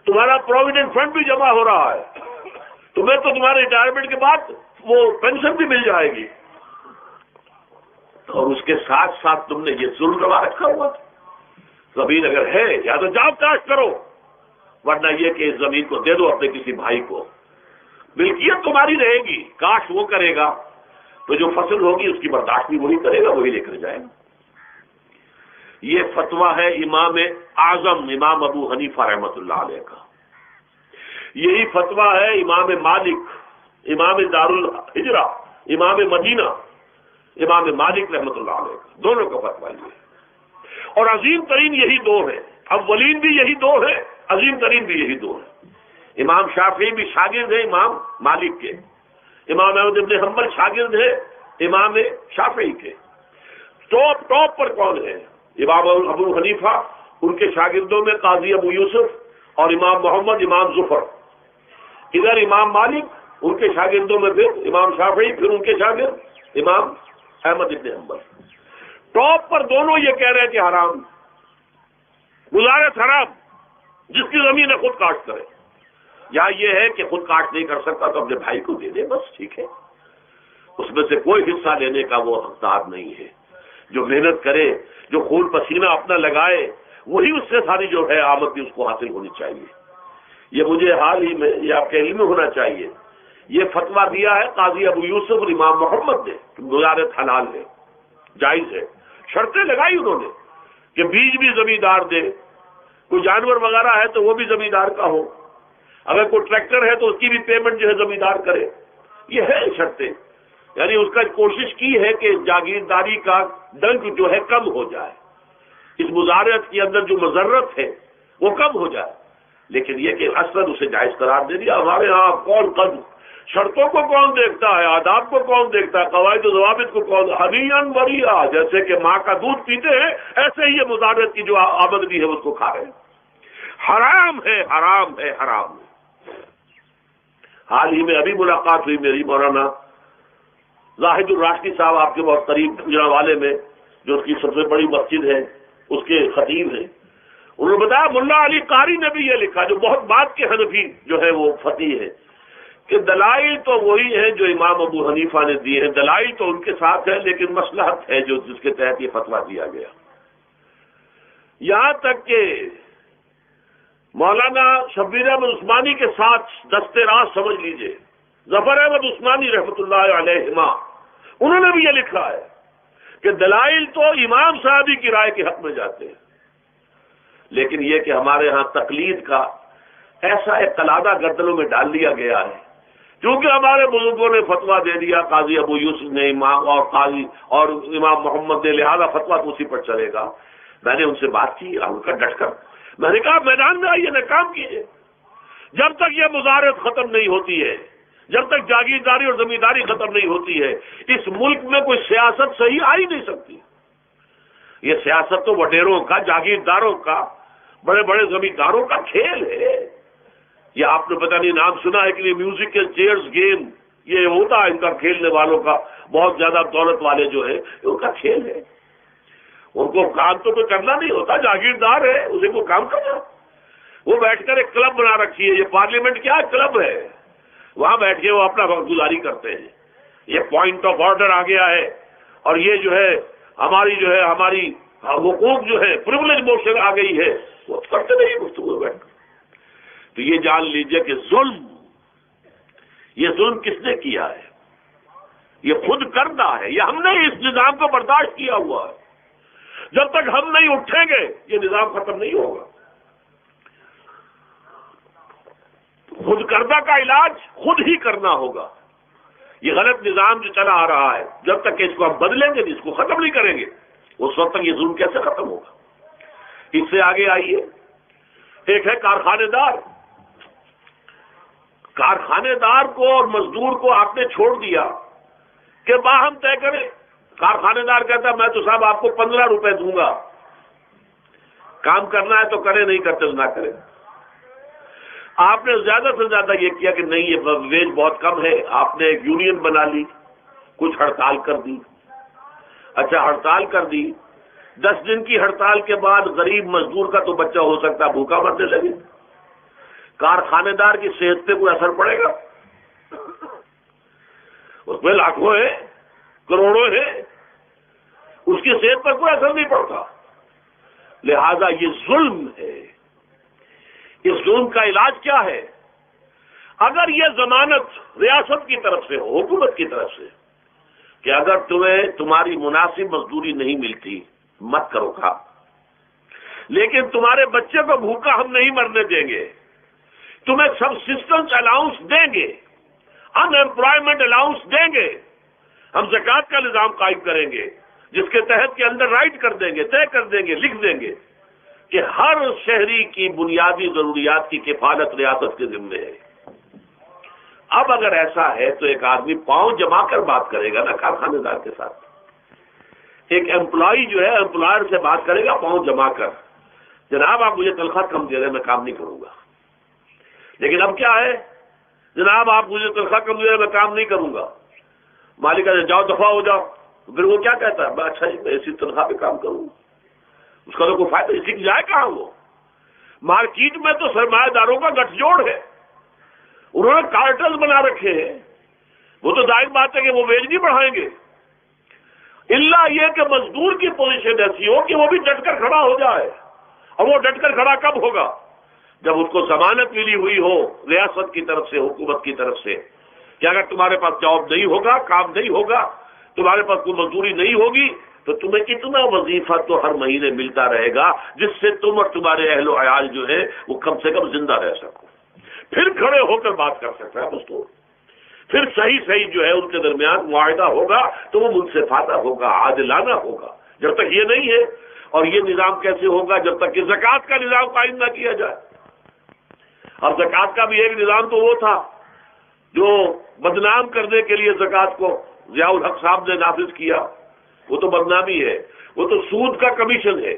تمہارا پروویڈنٹ فنڈ بھی جمع ہو رہا ہے، تمہیں تو تمہارے ریٹائرمنٹ کے بعد وہ پینشن بھی مل جائے گی، اور اس کے ساتھ ساتھ تم نے یہ ظلم کروا رکھا ہوا. زمین اگر ہے یا تو جاؤ کاشت کرو، ورنہ یہ کہ اس زمین کو دے دو اپنے کسی بھائی کو. ملکیت تمہاری رہے گی، کاشت وہ کرے گا تو جو فصل ہوگی اس کی برداشت بھی وہی کرے گا، وہی لے کر جائے گا. یہ فتویٰ ہے امام اعظم امام ابو حنیفہ رحمۃ اللہ علیہ کا. یہی فتویٰ ہے امام مالک امام دار الحجرہ امام مدینہ امام مالک رحمۃ اللہ علیہ کا. دونوں کا فتویٰ یہ ہے. اور عظیم ترین یہی دو ہیں. اولین بھی یہی دو ہیں، عظیم ترین بھی یہی دو ہیں. امام شافعی بھی شاگرد ہیں امام مالک کے. امام احمد بن حنبل شاگرد ہے امام شافعی کے. ٹاپ پر کون ہے؟ امام ابو حنیفہ، ان کے شاگردوں میں قاضی ابو یوسف اور امام محمد امام ظفر. ادھر امام مالک، ان کے شاگردوں میں پھر امام شافعی، پھر ان کے شاگرد امام احمد بن حنبل. ٹاپ پر دونوں یہ کہہ رہے ہیں کہ حرام، مزارعت حرام. جس کی زمین ہے خود کاشت کرے. یا یہ ہے کہ خود کاشت نہیں کر سکتا تو اپنے بھائی کو دے دے، بس ٹھیک ہے. اس میں سے کوئی حصہ لینے کا وہ حقدار نہیں ہے. جو محنت کرے، جو خون پسینہ اپنا لگائے، وہی اس سے ساری جو ہے آمدنی اس کو حاصل ہونی چاہیے. یہ مجھے حال ہی میں یہ آپ کے علم میں ہونا چاہیے. یہ فتویٰ دیا ہے قاضی ابو یوسف اور امام محمد نے کہ مزارعت حلال ہے، جائز ہے. شرطیں لگائی انہوں نے کہ بیج بھی زمیندار دے، کوئی جانور وغیرہ ہے تو وہ بھی زمیندار کا ہو، اگر کوئی ٹریکٹر ہے تو اس کی بھی پیمنٹ جو ہے زمیندار کرے. یہ ہے شرطیں. یعنی اس کا کوشش کی ہے کہ جاگیرداری کا ڈنک جو ہے کم ہو جائے، اس مزارعت کے اندر جو مضرت ہے وہ کم ہو جائے. لیکن یہ کہ اصلاً اسے جائز قرار دے دیا. ہمارے ہاں کون قدر شرطوں کو کون دیکھتا ہے، آداب کو کون دیکھتا ہے، قواعد و ضوابط کو کون. حنیًا مریا، جیسے کہ ماں کا دودھ پیتے ہیں ایسے ہی یہ مزارعت کی جو آمدنی ہے اس کو کھا رہے ہیں. حرام ہے، حرام ہے، حرام ہے. حال ہی میں ابھی ملاقات ہوئی میری مولانا زاہد الراشدی صاحب، آپ کے بہت قریب گجرانوالے میں، جو اس کی سب سے بڑی مسجد ہے، اس کے خطیب ہیں. انہوں نے بتایا ملا علی قاری نے بھی یہ لکھا، جو بہت بعد کے حنفی جو ہے وہ فقیہ ہے، کہ دلائل تو وہی ہیں جو امام ابو حنیفہ نے دیے ہیں، دلائل تو ان کے ساتھ ہے، لیکن مصلحت ہے جو جس کے تحت یہ فتویٰ دیا گیا. یہاں تک کہ مولانا شبیر احمد عثمانی کے ساتھ دستے راست سمجھ لیجئے، ظفر احمد عثمانی رحمۃ اللہ علیہما، انہوں نے بھی یہ لکھا ہے کہ دلائل تو امام صاحب کی رائے کے حق میں جاتے ہیں، لیکن یہ کہ ہمارے ہاں تقلید کا ایسا ایک قلادہ گردنوں میں ڈال دیا گیا ہے، کیونکہ ہمارے بزرگوں نے فتویٰ دے دیا، قاضی ابو یوسف نے امام اور قاضی اور امام محمد نے، لہذا فتویٰ تو اسی پر چلے گا۔ میں نے ان سے بات کی ان کا ڈٹ کر، میں نے کہا میدان میں آئیے، نہ کام کیجیے، جب تک یہ مزارعت ختم نہیں ہوتی ہے، جب تک جاگیرداری اور زمینداری ختم نہیں ہوتی ہے، اس ملک میں کوئی سیاست صحیح آ ہی نہیں سکتی۔ یہ سیاست تو وڈیروں کا، جاگیرداروں کا، بڑے بڑے زمینداروں کا کھیل ہے۔ یہ آپ نے پتہ نہیں نام سنا ہے کہ یہ میوزیکل چیئرز گیم، یہ ہوتا ہے ان کا کھیلنے والوں کا، بہت زیادہ دولت والے جو ہے ان کا کھیل ہے۔ ان کو کام تو کوئی کرنا نہیں ہوتا، جاگیردار ہے، اسے کو کام کرنا۔ وہ بیٹھ کر ایک کلب بنا رکھی ہے، یہ پارلیمنٹ کیا کلب ہے، وہاں بیٹھ کے وہ اپنا وقت گزاری کرتے ہیں۔ یہ پوائنٹ آف آرڈر آ گیا ہے، اور یہ جو ہے ہماری حقوق جو ہے پریولیج موشن آ گئی ہے، وہ کرتے نہیں گفتگو بیٹھ کر۔ تو یہ جان لیجئے کہ یہ ظلم کس نے کیا ہے؟ یہ خود کردہ ہے، یہ ہم نے اس نظام کو برداشت کیا ہوا ہے۔ جب تک ہم نہیں اٹھیں گے یہ نظام ختم نہیں ہوگا۔ خود کردہ کا علاج خود ہی کرنا ہوگا۔ یہ غلط نظام جو چلا آ رہا ہے، جب تک کہ اس کو ہم بدلیں گے، اس کو ختم نہیں کریں گے، اس وقت تک یہ ظلم کیسے ختم ہوگا؟ اس سے آگے آئیے، ایک ہے کارخانے دار۔ کارخانے دار کو اور مزدور کو آپ نے چھوڑ دیا کہ باہم طے کریں۔ کارخانے دار کہتا ہے میں تو صاحب آپ کو 15 روپے دوں گا، کام کرنا ہے تو کرے، نہیں کرتے تو نہ کرے۔ آپ نے زیادہ سے زیادہ یہ کیا کہ نہیں یہ ویج بہت کم ہے، آپ نے ایک یونین بنا لی، کچھ ہڑتال کر دی۔ اچھا ہڑتال کر دی، 10 دن کی ہڑتال کے بعد غریب مزدور کا تو بچہ ہو سکتا ہے بھوکا مرنے لگے، کارخانے دار کی صحت پہ کوئی اثر پڑے گا؟ اس میں لاکھوں ہیں، کروڑوں ہیں، اس کی صحت پر کوئی اثر نہیں پڑتا۔ لہذا یہ ظلم ہے۔ اس ظلم کا علاج کیا ہے؟ اگر یہ ضمانت ریاست کی طرف سے ہو، حکومت کی طرف سے، کہ اگر تمہیں تمہاری مناسب مزدوری نہیں ملتی مت کرو کام، لیکن تمہارے بچے کو بھوکا ہم نہیں مرنے دیں گے، تمہیں سبسسٹنس الاؤنس دیں گے، ان ایمپلائمنٹ الاؤنس دیں گے، ہم زکوٰۃ کا نظام قائم کریں گے، جس کے تحت کے اندر رائٹ کر دیں گے، طے کر دیں گے، لکھ دیں گے کہ ہر شہری کی بنیادی ضروریات کی کفالت ریاست کے ذمے ہے۔ اب اگر ایسا ہے تو ایک آدمی پاؤں جما کر بات کرے گا نا کارخانے دار کے ساتھ۔ ایک امپلائی جو ہے امپلائر سے بات کرے گا پاؤں جما کر، جناب آپ مجھے تنخواہ کم دے رہے ہیں، میں کام نہیں کروں گا۔ لیکن اب کیا ہے، جناب آپ مجھے تنخواہ کم دے رہے ہیں، میں کام نہیں کروں گا۔ مالک کہتے جاؤ دفعہ ہو جاؤ۔ پھر وہ کیا کہتا ہے، میں اچھا جی میں اسی تنخواہ پہ کام کروں، اس کا تو کوئی فائدہ نہیں، جائے کہاں وہ؟ مارکیٹ میں تو سرمایہ داروں کا گٹھ جوڑ ہے، انہوں نے کارٹل بنا رکھے ہیں، وہ تو ظاہر بات ہے کہ وہ ویج نہیں بڑھائیں گے، الا یہ کہ مزدور کی پوزیشن ایسی ہو کہ وہ بھی ڈٹ کر کھڑا ہو جائے۔ اور وہ ڈٹ کر کھڑا کب ہوگا؟ جب اس کو ضمانت ملی ہوئی ہو ریاست کی طرف سے، حکومت کی طرف سے، کہ اگر تمہارے پاس جاب نہیں ہوگا، کام نہیں ہوگا، تمہارے پاس کوئی مزدوری نہیں ہوگی، تو تمہیں اتنا وظیفہ تو ہر مہینے ملتا رہے گا جس سے تم اور تمہارے اہل و عیال جو ہے وہ کم سے کم زندہ رہ سکو۔ پھر کھڑے ہو کر بات کر سکتا ہے مزدور، پھر صحیح جو ہے ان کے درمیان معاہدہ ہوگا تو وہ منصفانہ ہوگا، عادلانہ ہوگا۔ جب تک یہ نہیں ہے، اور یہ نظام کیسے ہوگا جب تک کہ زکوٰۃ کا نظام قائم نہ کیا جائے۔ اب زکوٰۃ کا بھی ایک نظام تو وہ تھا جو بدنام کرنے کے لیے زکوٰۃ کو ضیاء الحق صاحب نے نافذ کیا، وہ تو بدنامی ہے، وہ تو سود کا کمیشن ہے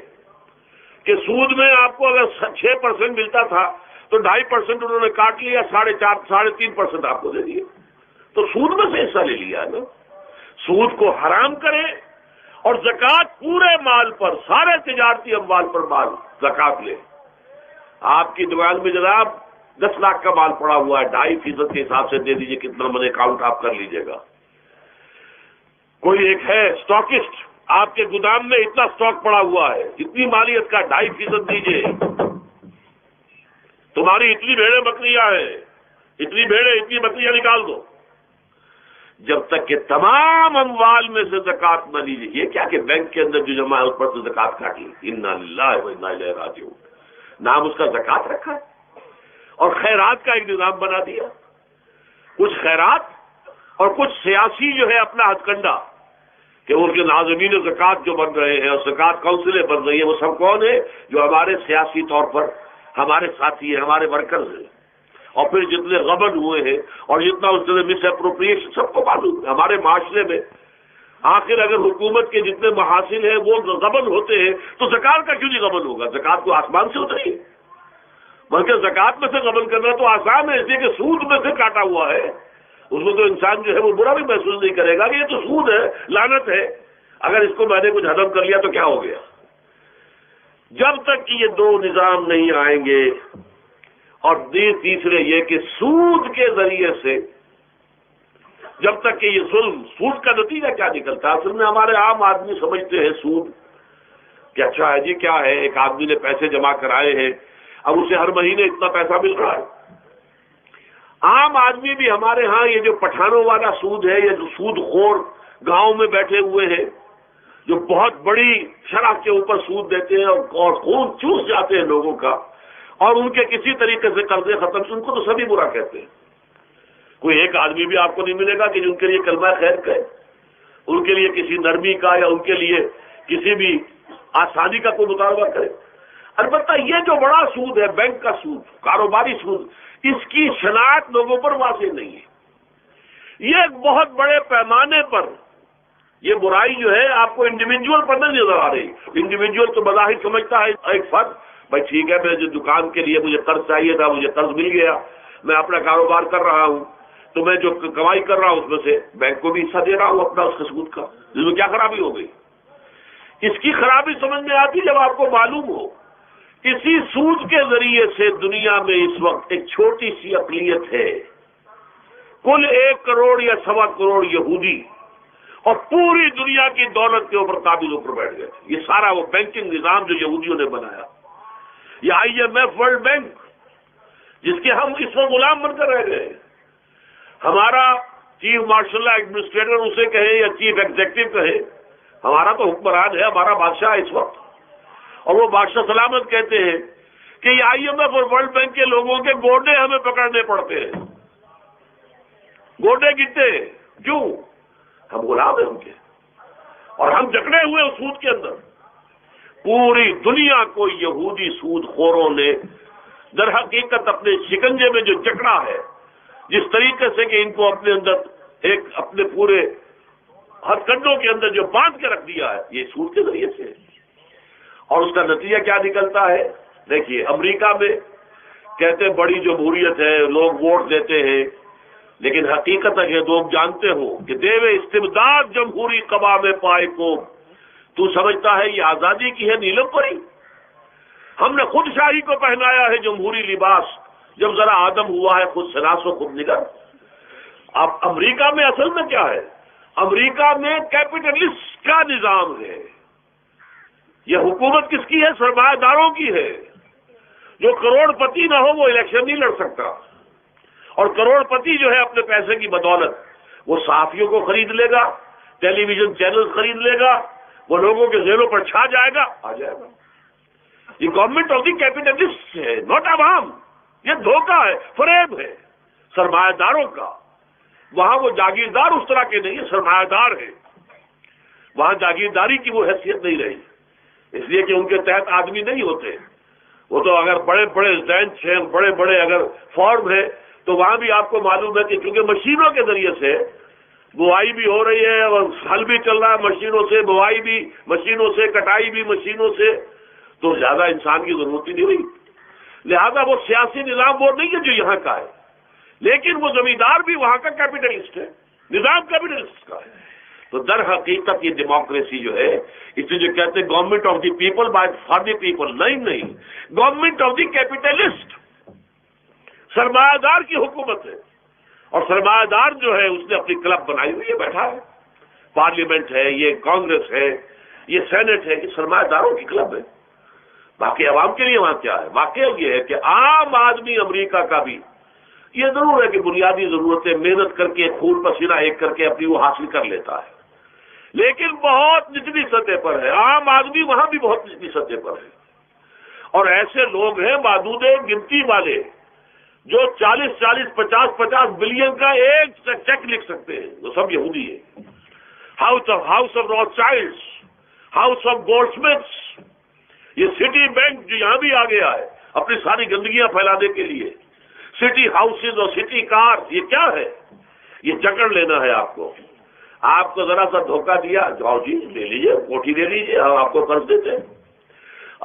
کہ سود میں آپ کو اگر 6% ملتا تھا تو 2.5% انہوں نے کاٹ لیا، 4.5 3.5% آپ کو دے دیے، تو سود میں سے حصہ لے لیا نا۔ سود کو حرام کریں اور زکوٰۃ پورے مال پر، سارے تجارتی اموال پر مال زکوٰۃ لے۔ آپ کی دکان میں جناب 10 لاکھ کا مال پڑا ہوا ہے، 2.5% کے حساب سے دے دیجئے، کتنا من اکاؤنٹ آپ کر لیجئے گا۔ کوئی ایک ہے اسٹاکسٹ، آپ کے گودام میں اتنا اسٹاک پڑا ہوا ہے، اتنی مالیت کا 2.5% دیجئے، تمہاری اتنی بھیڑیں بکریاں ہیں، اتنی بھیڑیں اتنی بکریاں نکال دو۔ جب تک کہ تمام اموال میں سے زکوٰۃ نہ لی جائے. یہ کیا کہ بینک کے اندر جو جمع ہے اس پر تو زکوٰۃ کاٹ لی. انا للہ و انا الیہ راجعون. نام اس کا زکوٰۃ رکھا ہے اور خیرات کا ایک نظام بنا دیا. کچھ خیرات اور کچھ سیاسی جو ہے اپنا ہتھ کنڈا کہ ان کے ناظمین زکوٰۃ جو بن رہے ہیں اور زکوٰۃ کونسلیں بن رہی ہیں، وہ سب کون ہیں؟ جو ہمارے سیاسی طور پر ہمارے ساتھی ہیں، ہمارے ورکرز ہیں. اور پھر جتنے غبن ہوئے ہیں اور جتنا اس نے مس اپروپریشن، سب کو معلوم ہے ہمارے معاشرے میں. آخر اگر حکومت کے جتنے محاصل ہیں وہ غبن ہوتے ہیں تو زکوٰۃ کا کیوں نہیں غبن ہوگا؟ زکوٰۃ کو آسمان سے اتری ہے، بلکہ زکوٰۃ میں سے غبن کرنا تو آسان ہے، اس لیے کہ سود میں سے کاٹا ہوا ہے. اس میں تو انسان جو ہے وہ برا بھی محسوس نہیں کرے گا کہ یہ تو سود ہے، لعنت ہے. اگر اس کو میں نے کچھ ہضم کر لیا تو کیا ہو گیا؟ جب تک کہ یہ دو نظام نہیں آئیں گے، اور تیسرے یہ کہ سود کے ذریعے سے جب تک کہ یہ ظلم، سود کا نتیجہ کیا نکلتا ہے؟ اصل میں ہمارے عام آدمی سمجھتے ہیں سود کہ اچھا ہے جی، کیا ہے، ایک آدمی نے پیسے جمع کرائے ہیں، اب اسے ہر مہینے اتنا پیسہ مل رہا ہے. عام آدمی بھی ہمارے ہاں یہ جو پٹھانوں والا سود ہے، یہ جو سود خور گاؤں میں بیٹھے ہوئے ہیں جو بہت بڑی شرح کے اوپر سود دیتے ہیں اور خون چوس جاتے ہیں لوگوں کا، اور ان کے کسی طریقے سے قرضے ختم، ان کو تو سبھی برا کہتے ہیں. کوئی ایک آدمی بھی آپ کو نہیں ملے گا کہ ان کے لیے کلمہ خیر کہے، ان کے لیے کسی نرمی کا یا ان کے لیے کسی بھی آسانی کا کوئی مطالبہ کرے. البتہ یہ جو بڑا سود ہے، بینک کا سود، کاروباری سود، اس کی شناخت لوگوں پر واضح نہیں ہے. یہ ایک بہت بڑے پیمانے پر یہ برائی جو ہے آپ کو انڈیویجول پر نہیں نظر آ رہی. انڈیویجول تو بظاہر سمجھتا ہے ایک فرد، بھائی ٹھیک ہے، میں جو دکان کے لیے مجھے قرض چاہیے تھا، مجھے قرض مل گیا، میں اپنا کاروبار کر رہا ہوں، تو میں جو کمائی کر رہا ہوں اس میں سے بینک کو بھی حصہ دے رہا ہوں اپنا اس کے سود کا. اس میں کیا خرابی ہو گئی؟ اس کی خرابی سمجھ میں آتی جب آپ کو معلوم ہو اسی سود کے ذریعے سے دنیا میں اس وقت ایک چھوٹی سی اقلیت ہے، کل 1 کروڑ یا 1.25 کروڑ یہودی، اور پوری دنیا کی دولت کے اوپر قابض ہو کر بیٹھ گئے. یہ سارا وہ بینکنگ نظام جو یہودیوں نے بنایا، یہ IMF ورلڈ بینک جس کے ہم اس وقت غلام بن کر رہ گئے. ہمارا چیف مارشل لا ایڈمنسٹریٹر اسے کہے یا چیف ایگزیکٹو کہے، ہمارا تو حکمران ہے، ہمارا بادشاہ ہے اس وقت، اور وہ بادشاہ سلامت کہتے ہیں کہ یہ IMF اور ورلڈ بینک کے لوگوں کے گوڈے ہمیں پکڑنے پڑتے ہیں، گوڈے گرتے ہیں. کیوں؟ ہم غلام ہیں ان کے، اور ہم جکڑے ہوئے اس سود کے اندر. پوری دنیا کو یہودی سود خوروں نے در حقیقت اپنے شکنجے میں جو جکڑا ہے، جس طریقے سے کہ ان کو اپنے اندر ایک اپنے پورے ہتھ کنڈوں کے اندر جو باندھ کے رکھ دیا ہے، یہ سود کے ذریعے سے. اور اس کا نتیجہ کیا نکلتا ہے؟ دیکھیے، امریکہ میں کہتے بڑی جمہوریت ہے، لوگ ووٹ دیتے ہیں، لیکن حقیقت ہے لوگ جانتے ہو کہ دیوے استبداد جمہوری قوام پائے کو تو سمجھتا ہے یہ آزادی کی ہے نیلم پری. ہم نے خود شاہی کو پہنایا ہے جمہوری لباس، جب ذرا آدم ہوا ہے خود سناس و خود نگر. اب امریکہ میں اصل میں کیا ہے؟ امریکہ میں کیپٹلسٹ کا نظام ہے. یہ حکومت کس کی ہے؟ سرمایہ داروں کی ہے. جو کروڑ پتی نہ ہو وہ الیکشن نہیں لڑ سکتا، اور کروڑ پتی جو ہے اپنے پیسے کی بدولت وہ صحافیوں کو خرید لے گا، ٹیلی ویژن چینل خرید لے گا، وہ لوگوں کے ذہنوں پر چھا جائے گا، آ جائے گا. یہ گورنمنٹ آف دی کیپٹلسٹ ہے، ناٹ عوام. یہ دھوکہ ہے، فریب ہے سرمایہ داروں کا. وہاں وہ جاگیردار اس طرح کے نہیں، سرمایہ دار ہے. وہاں جاگیرداری کی وہ حیثیت نہیں رہی، اس لیے کہ ان کے تحت آدمی نہیں ہوتے. وہ تو اگر بڑے بڑے بینچ ہیں، بڑے بڑے اگر فارم ہے، تو وہاں بھی آپ کو معلوم ہے کہ کیونکہ مشینوں کے ذریعے سے بوائی بھی ہو رہی ہے اور ہل بھی چل رہا ہے مشینوں سے، بوائی بھی مشینوں سے، کٹائی بھی مشینوں سے، تو زیادہ انسان کی ضرورت ہی نہیں رہی. لہذا وہ سیاسی نظام وہ نہیں ہے جو یہاں کا ہے، لیکن وہ زمیندار بھی وہاں کا کیپٹلسٹ ہے، نظام کیپٹلسٹ کا ہے. تو در حقیقت یہ ڈیموکریسی جو ہے، اسے جو کہتے ہیں government of the people by for the people, نہیں، گورنمنٹ آف دی کیپٹلسٹ، سرمایہ دار کی حکومت ہے. اور سرمایہ دار جو ہے اس نے اپنی کلب بنائی ہوئی ہے، بیٹھا ہے، پارلیمنٹ ہے، یہ کانگریس ہے، یہ سینٹ ہے، یہ سرمایہ داروں کی کلب ہے. باقی عوام کے لیے وہاں کیا ہے؟ واقعہ یہ ہے کہ عام آدمی امریکہ کا بھی یہ ضرور ہے کہ بنیادی ضرورتیں محنت کر کے خون پسینہ ایک کر کے اپنی وہ حاصل کر لیتا ہے، لیکن بہت نچلی سطح پر ہے، عام آدمی وہاں بھی بہت نچلی سطح پر ہے۔ اور ایسے لوگ ہیں معدود گنتی والے جو 50 بلین کا ایک چیک لکھ سکتے ہیں، وہ سب یہودی ہے۔ House of Rothschilds, house of Goldsmiths, یہ سٹی بینک جو یہاں بھی آ گیا ہے اپنی ساری گندگیاں پھیلانے کے لیے، سٹی ہاؤسز اور سٹی کار، یہ کیا ہے؟ یہ جکڑ لینا ہے آپ کو۔ آپ کو ذرا سا دھوکہ دیا، جاؤ جی لے لیجیے، کوٹھی لے لیجیے، ہم آپ کو قرض دیتے ہیں۔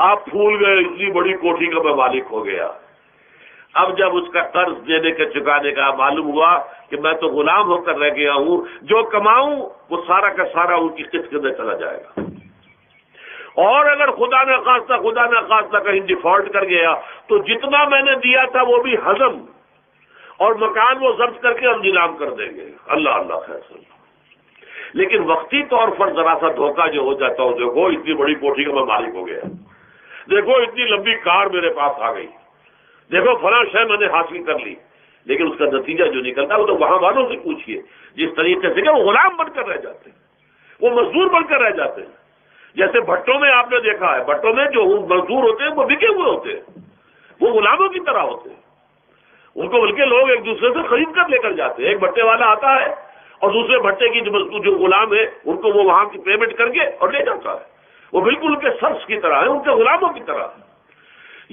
آپ پھول گئے، اتنی بڑی کوٹھی کا میں مالک ہو گیا۔ اب جب اس کا قرض دینے کے چکانے کا معلوم ہوا کہ میں تو غلام ہو کر رہ گیا ہوں، جو کماؤں وہ سارا کا سارا ان کی قسط کے اندر چلا جائے گا، اور اگر خدا نہ خواستہ کہیں ڈیفالٹ کر گیا تو جتنا میں نے دیا تھا وہ بھی ہضم، اور مکان وہ ضبط کر کے ہم نیلام کر دیں گے۔ اللہ اللہ خیر صلی اللہ۔ لیکن وقتی طور پر ذرا سا دھوکہ جو ہو جاتا ہو، دیکھو اتنی بڑی کوٹھی کا میں مالک ہو گیا، دیکھو اتنی لمبی کار میرے پاس آ گئی، دیکھو فلاں شے میں نے حاصل کر لی، لیکن اس کا نتیجہ جو نکلتا ہے وہ تو وہاں والوں سے پوچھیے جس طریقے سے کہ وہ غلام بن کر رہ جاتے ہیں، وہ مزدور بن کر رہ جاتے ہیں۔ جیسے بھٹوں میں آپ نے دیکھا ہے، بھٹوں میں جو مزدور ہوتے ہیں وہ بکے ہوئے ہوتے ہیں، وہ غلاموں کی طرح ہوتے ہیں، ان کو بلکہ لوگ ایک دوسرے سے خرید کر لے کر جاتے ہیں۔ ایک بھٹے والا آتا ہے اور دوسرے بھٹے کی جو غلام ہے ان کو وہ وہاں کی پیمنٹ کر کے اور لے جاتا ہے، وہ بالکل ان کے سرس کی طرح ہے، ان کے غلاموں کی طرح۔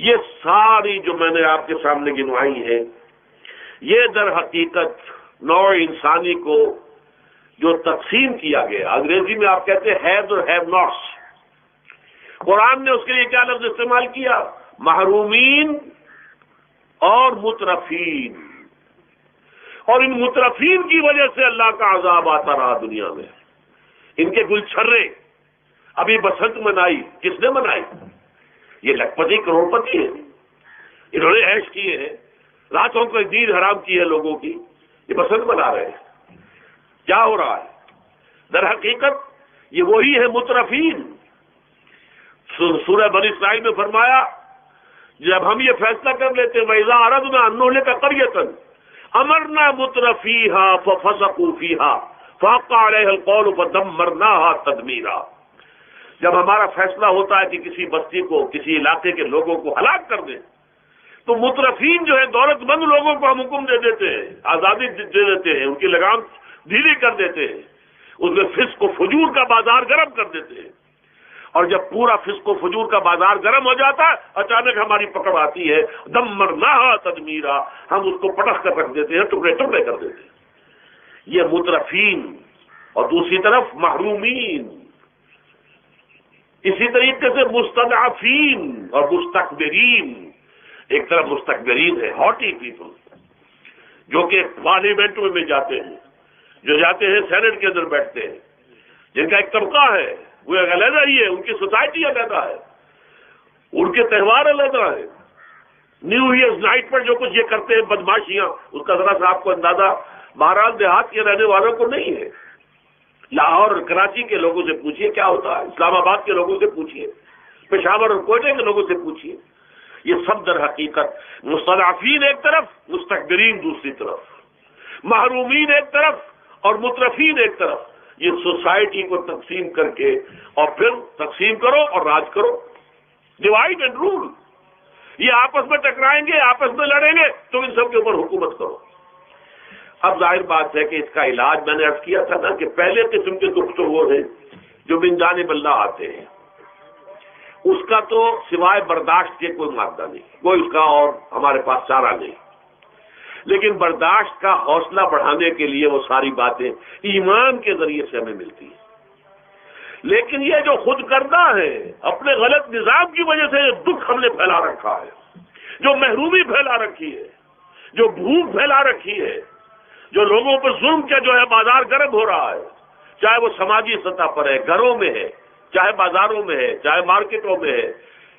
یہ ساری جو میں نے آپ کے سامنے گنوائی ہے، یہ در حقیقت نوع انسانی کو جو تقسیم کیا گیا، انگریزی میں آپ کہتے ہیں ہیوز اور ہیو ناٹس، قرآن نے اس کے لیے کیا لفظ استعمال کیا؟ محرومین اور مترفین۔ اور ان مترفین کی وجہ سے اللہ کا عذاب آتا رہا دنیا میں۔ ان کے گلچھرے، ابھی بسنت منائی، کس نے منائی؟ یہ لکھپتی کروڑ پتی ہیں، انہوں نے عیش کیے ہیں، راتوں کو نیند حرام کی ہے لوگوں کی، یہ بسنت منا رہے ہیں۔ کیا ہو رہا ہے؟ در حقیقت یہ وہی ہے مترفین۔ سورہ بنی اسرائیل میں فرمایا جب ہم یہ فیصلہ کر لیتے وَإِذَا أَرَدْنَا أَن نُهْلِكَ قَرْيَةً أَمَرْنَا مُتْرَفِيهَا فَفَسَقُوا فِيهَا فَحَقَّ عَلَيْهَا الْقَوْلُ فَدَمَّرْنَاهَا تَدْمِيرًا۔ جب ہمارا فیصلہ ہوتا ہے کہ کسی بستی کو، کسی علاقے کے لوگوں کو ہلاک کر دیں، تو مترفین جو ہے دولت مند لوگوں کو ہم حکم دے دیتے ہیں، آزادی دے دیتے ہیں، ان کی لگام ڈھیلی کر دیتے ہیں، اس میں فسق و فجور کا بازار گرم کر دیتے ہیں۔ اور جب پورا فسق و فجور کا بازار گرم ہو جاتا ہے، اچانک ہماری پکڑ آتی ہے، دمرناہا تدمیرا، ہم اس کو پٹخ کر رکھ دیتے ہیں، ٹکڑے ٹکڑے کر دیتے ہیں۔ یہ مترفین، اور دوسری طرف محرومین، اسی طریقے سے مستضعفین اور مستکبرین۔ ایک طرف مستکبرین ہے، ہاٹی پیپل، جو کہ پارلیمنٹ میں جاتے ہیں، جو جاتے ہیں سینٹ کے اندر بیٹھتے ہیں، جن کا ایک طبقہ ہے، وہ ایک علیحدہ ہی ہے، ان کی سوسائٹی علیحدہ ہے، ان کے تہوار علیحدہ ہے۔ نیو ایئرز نائٹ پر جو کچھ یہ کرتے ہیں بدماشیاں، اس کا ذرا سا آپ کو اندازہ بہرحال دیہات کے رہنے والوں کو نہیں ہے۔ لاہور اور کراچی کے لوگوں سے پوچھیے کیا ہوتا ہے، اسلام آباد کے لوگوں سے پوچھیے، پشاور اور کوئٹہ کے لوگوں سے پوچھیے، یہ سب در حقیقت مستضعفین ایک طرف، مستکبرین دوسری طرف، محرومین ایک طرف اور مترفین ایک طرف، یہ سوسائٹی کو تقسیم کر کے، اور پھر تقسیم کرو اور راج کرو، ڈیوائڈ اینڈ رول۔ یہ آپس میں ٹکرائیں گے، آپس میں لڑیں گے، تو ان سب کے اوپر حکومت کرو۔ اب ظاہر بات ہے کہ اس کا علاج میں نے عرض کیا تھا نا کہ پہلے قسم کے دکھ تو وہ ہیں جو من جانب اللہ آتے ہیں، اس کا تو سوائے برداشت کے کوئی مادہ نہیں، کوئی اس کا اور ہمارے پاس چارہ نہیں۔ لیکن برداشت کا حوصلہ بڑھانے کے لیے وہ ساری باتیں ایمان کے ذریعے سے ہمیں ملتی ہیں۔ لیکن یہ جو خود کردہ ہے، اپنے غلط نظام کی وجہ سے یہ دکھ ہم نے پھیلا رکھا ہے، جو محرومی پھیلا رکھی ہے، جو بھوک پھیلا رکھی ہے، جو لوگوں پر ظلم کا جو ہے بازار گرم ہو رہا ہے، چاہے وہ سماجی سطح پر ہے، گھروں میں ہے، چاہے بازاروں میں ہے، چاہے مارکیٹوں میں ہے،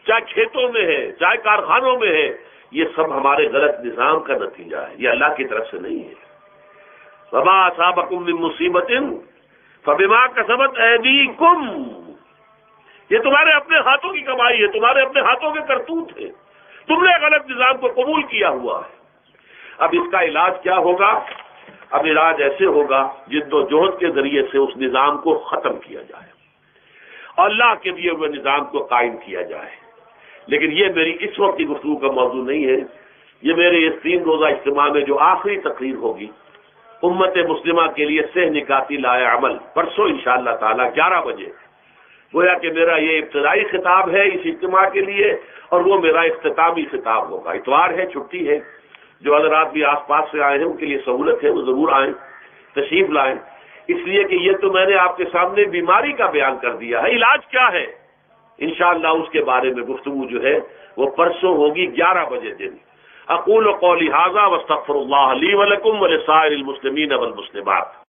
چاہے کھیتوں میں ہے، چاہے کارخانوں میں ہے، یہ سب ہمارے غلط نظام کا نتیجہ ہے، یہ اللہ کی طرف سے نہیں ہے۔ وما اصابکم من مصیبت فبما کسبت ایدیکم، یہ تمہارے اپنے ہاتھوں کی کمائی ہے، تمہارے اپنے ہاتھوں کے کرتوت ہے، تم نے غلط نظام کو قبول کیا ہوا ہے۔ اب اس کا علاج کیا ہوگا؟ اب علاج ایسے ہوگا جد و جہد کے ذریعے سے اس نظام کو ختم کیا جائے، اللہ کے دیے ہوئے نظام کو قائم کیا جائے۔ لیکن یہ میری اس وقت کی گفتگو کا موضوع نہیں ہے، یہ میرے اس 3 روزہ اجتماع میں جو آخری تقریر ہوگی امت مسلمہ کے لیے سہ نکاتی لائے عمل، پرسوں انشاءاللہ تعالی 11 بجے، گویا کہ میرا یہ ابتدائی خطاب ہے اس اجتماع کے لیے، اور وہ میرا اختتامی خطاب ہوگا۔ اتوار ہے، چھٹی ہے، جو حضرات بھی آس پاس سے آئے ہیں ان کے لیے سہولت ہے، وہ ضرور آئیں، تشریف لائیں، اس لیے کہ یہ تو میں نے آپ کے سامنے بیماری کا بیان کر دیا ہے، علاج کیا ہے انشاءاللہ اس کے بارے میں گفتگو جو ہے وہ پرسوں ہوگی 11 بجے دن۔ اقول قولی ھذا واستغفر اللہ لی ولکم ولسائر المسلمین والمسلمات۔